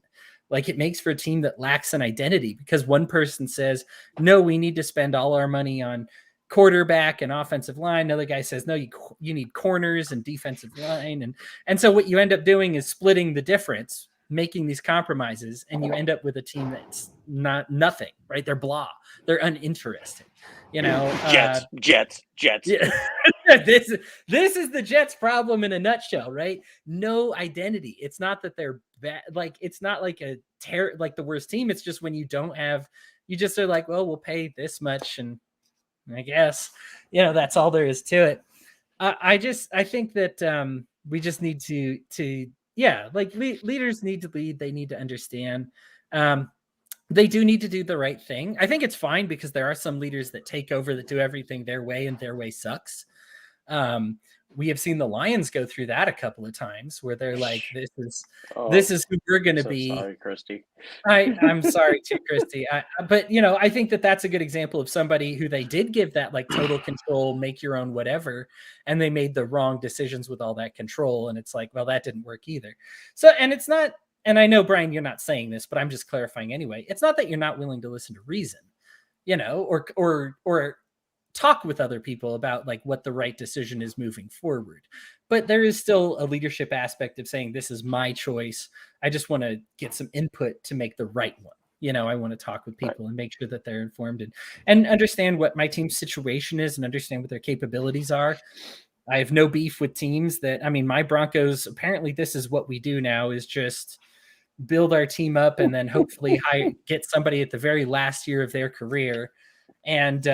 Like it makes for a team that lacks an identity because one person says, no, we need to spend all our money on quarterback and offensive line. Another guy says, no, you need corners and defensive line. And so what you end up doing is splitting the difference, making these compromises, and you end up with a team that's nothing, right? They're blah. They're uninteresting. Jets. Yeah. This is the Jets problem in a nutshell, right? No identity. It's not that they're bad. Like it's not like like the worst team. It's just when you don't have, you just are like, well, we'll pay this much, and I guess that's all there is to it. I think that we just need to. Yeah, like leaders need to lead. They need to understand. they do need to do the right thing. I think it's fine because there are some leaders that take over that do everything their way, and their way sucks. We have seen the Lions go through that a couple of times where they're like, this is who we're going to be. Sorry, Christy. I'm sorry too, Christy. But you know, I think that that's a good example of somebody who they did give that like total control, make your own whatever, and they made the wrong decisions with all that control. And it's like, well, that didn't work either. So, and it's not, and I know, Brian, you're not saying this, but I'm just clarifying anyway. It's not that you're not willing to listen to reason, you know, or talk with other people about like what the right decision is moving forward. But there is still a leadership aspect of saying, this is my choice. I just want to get some input to make the right one. You know, I want to talk with people and make sure that they're informed and understand what my team's situation is and understand what their capabilities are. I have no beef with teams that, I mean, my Broncos, apparently this is what we do now, is just build our team up and then hopefully get somebody at the very last year of their career. And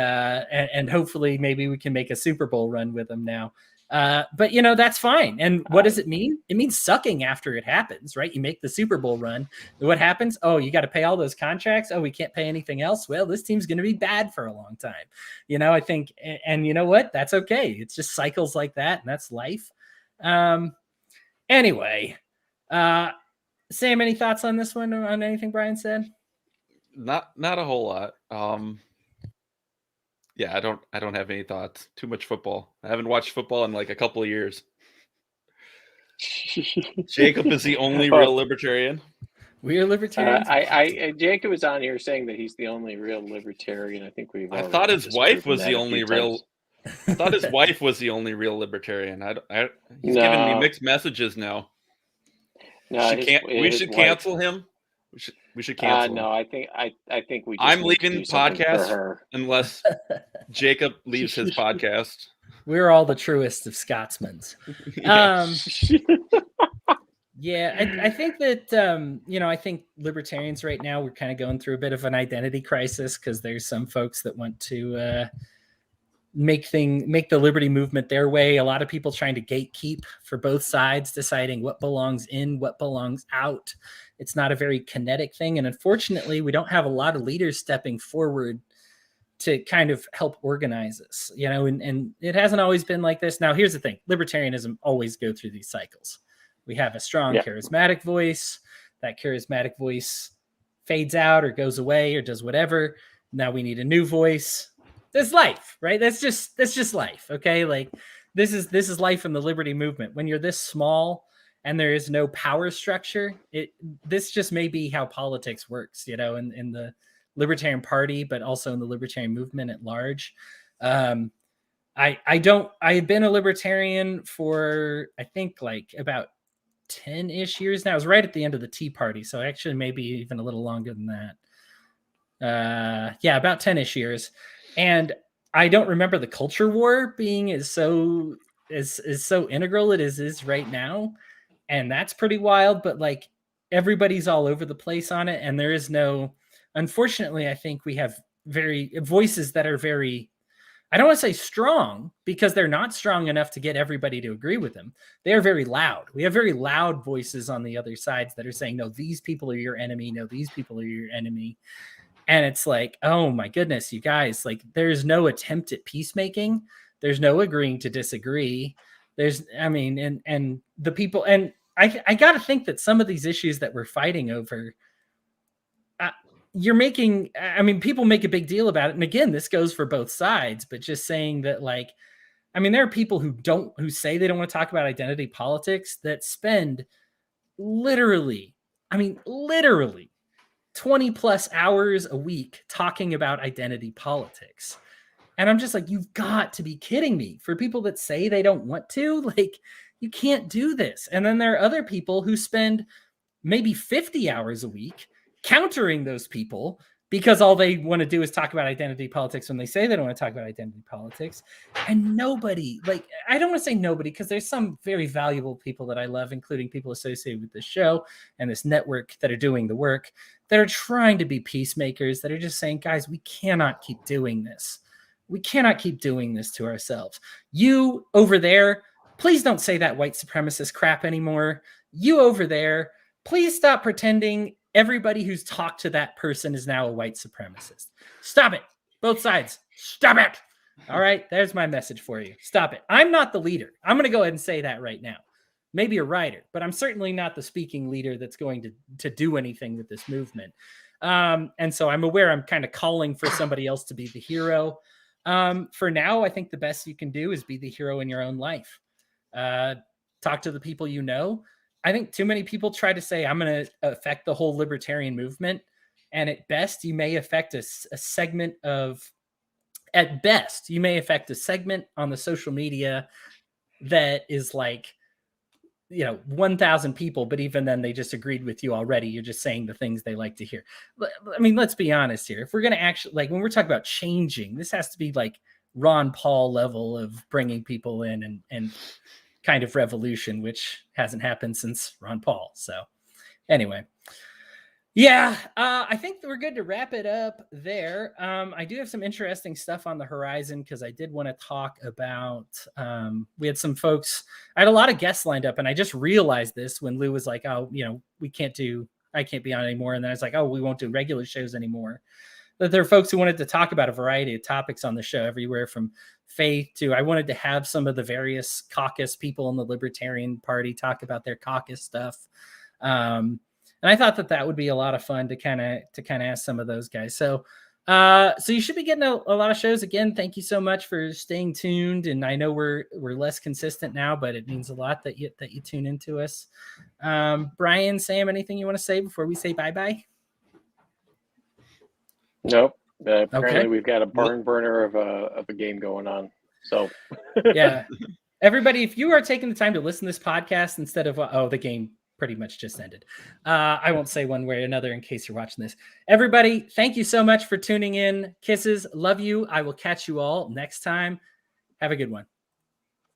hopefully maybe we can make a Super Bowl run with them now. But you know, that's fine. And what does it mean? It means sucking after it happens, right? You make the Super Bowl run. What happens? Oh, you got to pay all those contracts. Oh, we can't pay anything else. Well, this team's going to be bad for a long time. You know, I think, and you know what? That's okay. It's just cycles like that. And that's life. Anyway, Sam, any thoughts on this one, on anything Brian said? Not a whole lot. Yeah, I don't have any thoughts. Too much football. I haven't watched football in like a couple of years. Jacob is the only real libertarian. We are libertarians. Jacob was on here saying that he's the only real libertarian. I think I thought his wife was the only real. I thought his wife was the only real libertarian. He's giving me mixed messages now. No, we should cancel him. We should cancel. No, I think we. Just I'm leaving the podcast unless Jacob leaves his podcast. We're all the truest of Scotsmen. Yeah, I think that you know, I think libertarians right now, we're kind of going through a bit of an identity crisis because there's some folks that want to make the liberty movement their way. A lot of people trying to gatekeep for both sides, deciding what belongs in, what belongs out. It's not a very kinetic thing. And unfortunately, we don't have a lot of leaders stepping forward to kind of help organize this, you know, and it hasn't always been like this. Now, here's the thing. Libertarianism always go through these cycles. We have a strong charismatic voice. That charismatic voice fades out or goes away or does whatever. Now we need a new voice. That's life, right? That's just life. Okay. Like this is life in the liberty movement. When you're this small and there is no power structure, this just may be how politics works, you know, in the Libertarian Party, but also in the libertarian movement at large. I've been a libertarian for, I think, like about 10-ish years now. I was right at the end of the Tea Party. So actually maybe even a little longer than that. Yeah, about 10-ish years. And I don't remember the culture war being is so integral it is right now. And that's pretty wild, but like everybody's all over the place on it. And there is no, unfortunately, I think we have voices that are very, I don't want to say strong because they're not strong enough to get everybody to agree with them. They are very loud. We have very loud voices on the other sides that are saying, no, these people are your enemy. No, these people are your enemy. And it's like, oh my goodness, you guys, like there's no attempt at peacemaking. There's no agreeing to disagree. And the people, and I got to think that some of these issues that we're fighting over, people make a big deal about it. And again, this goes for both sides, but just saying that like, there are people who say they don't want to talk about identity politics that spend literally 20 plus hours a week talking about identity politics. And I'm just like, you've got to be kidding me. For people that say they don't want to, like, you can't do this. And then there are other people who spend maybe 50 hours a week countering those people because all they want to do is talk about identity politics when they say they don't want to talk about identity politics. And nobody, like, I don't want to say nobody because there's some very valuable people that I love, including people associated with this show and this network that are doing the work, that are trying to be peacemakers, that are just saying, guys, we cannot keep doing this. We cannot keep doing this to ourselves. You over there, please don't say that white supremacist crap anymore. You over there, please stop pretending everybody who's talked to that person is now a white supremacist. Stop it. Both sides. Stop it. All right. There's my message for you. Stop it. I'm not the leader. I'm going to go ahead and say that right now. Maybe a writer, but I'm certainly not the speaking leader that's going to do anything with this movement. And so I'm aware I'm kind of calling for somebody else to be the hero. For now, I think the best you can do is be the hero in your own life. Talk to the people you know. I think too many people try to say, I'm going to affect the whole libertarian movement. And at best, you may affect a segment of, at best, you may affect a segment on the social media that is like, 1,000 people, but even then they just agreed with you already. You're just saying the things they like to hear. I mean, let's be honest here. If we're going to actually, like, when we're talking about changing, this has to be like Ron Paul level of bringing people in and kind of revolution, which hasn't happened since Ron Paul. So anyway, yeah, I think we're good to wrap it up there. I do have some interesting stuff on the horizon because I did want to talk about, we had some folks, I had a lot of guests lined up, and I just realized this when Lou was like, oh, I can't be on anymore. And then I was like, oh, we won't do regular shows anymore. But there are folks who wanted to talk about a variety of topics on the show, everywhere from faith to, I wanted to have some of the various caucus people in the Libertarian Party talk about their caucus stuff. And I thought that would be a lot of fun to kind of ask some of those guys. So you should be getting a lot of shows. Again, thank you so much for staying tuned. And I know we're less consistent now, but it means a lot that you tune into us. Brian, Sam, anything you want to say before we say bye-bye? Nope. Apparently we've got a barn burner of a game going on. So yeah, everybody, if you are taking the time to listen to this podcast instead of, the game pretty much just ended. I won't say one way or another in case you're watching this. Everybody, thank you so much for tuning in. Kisses. Love you. I will catch you all next time. Have a good one.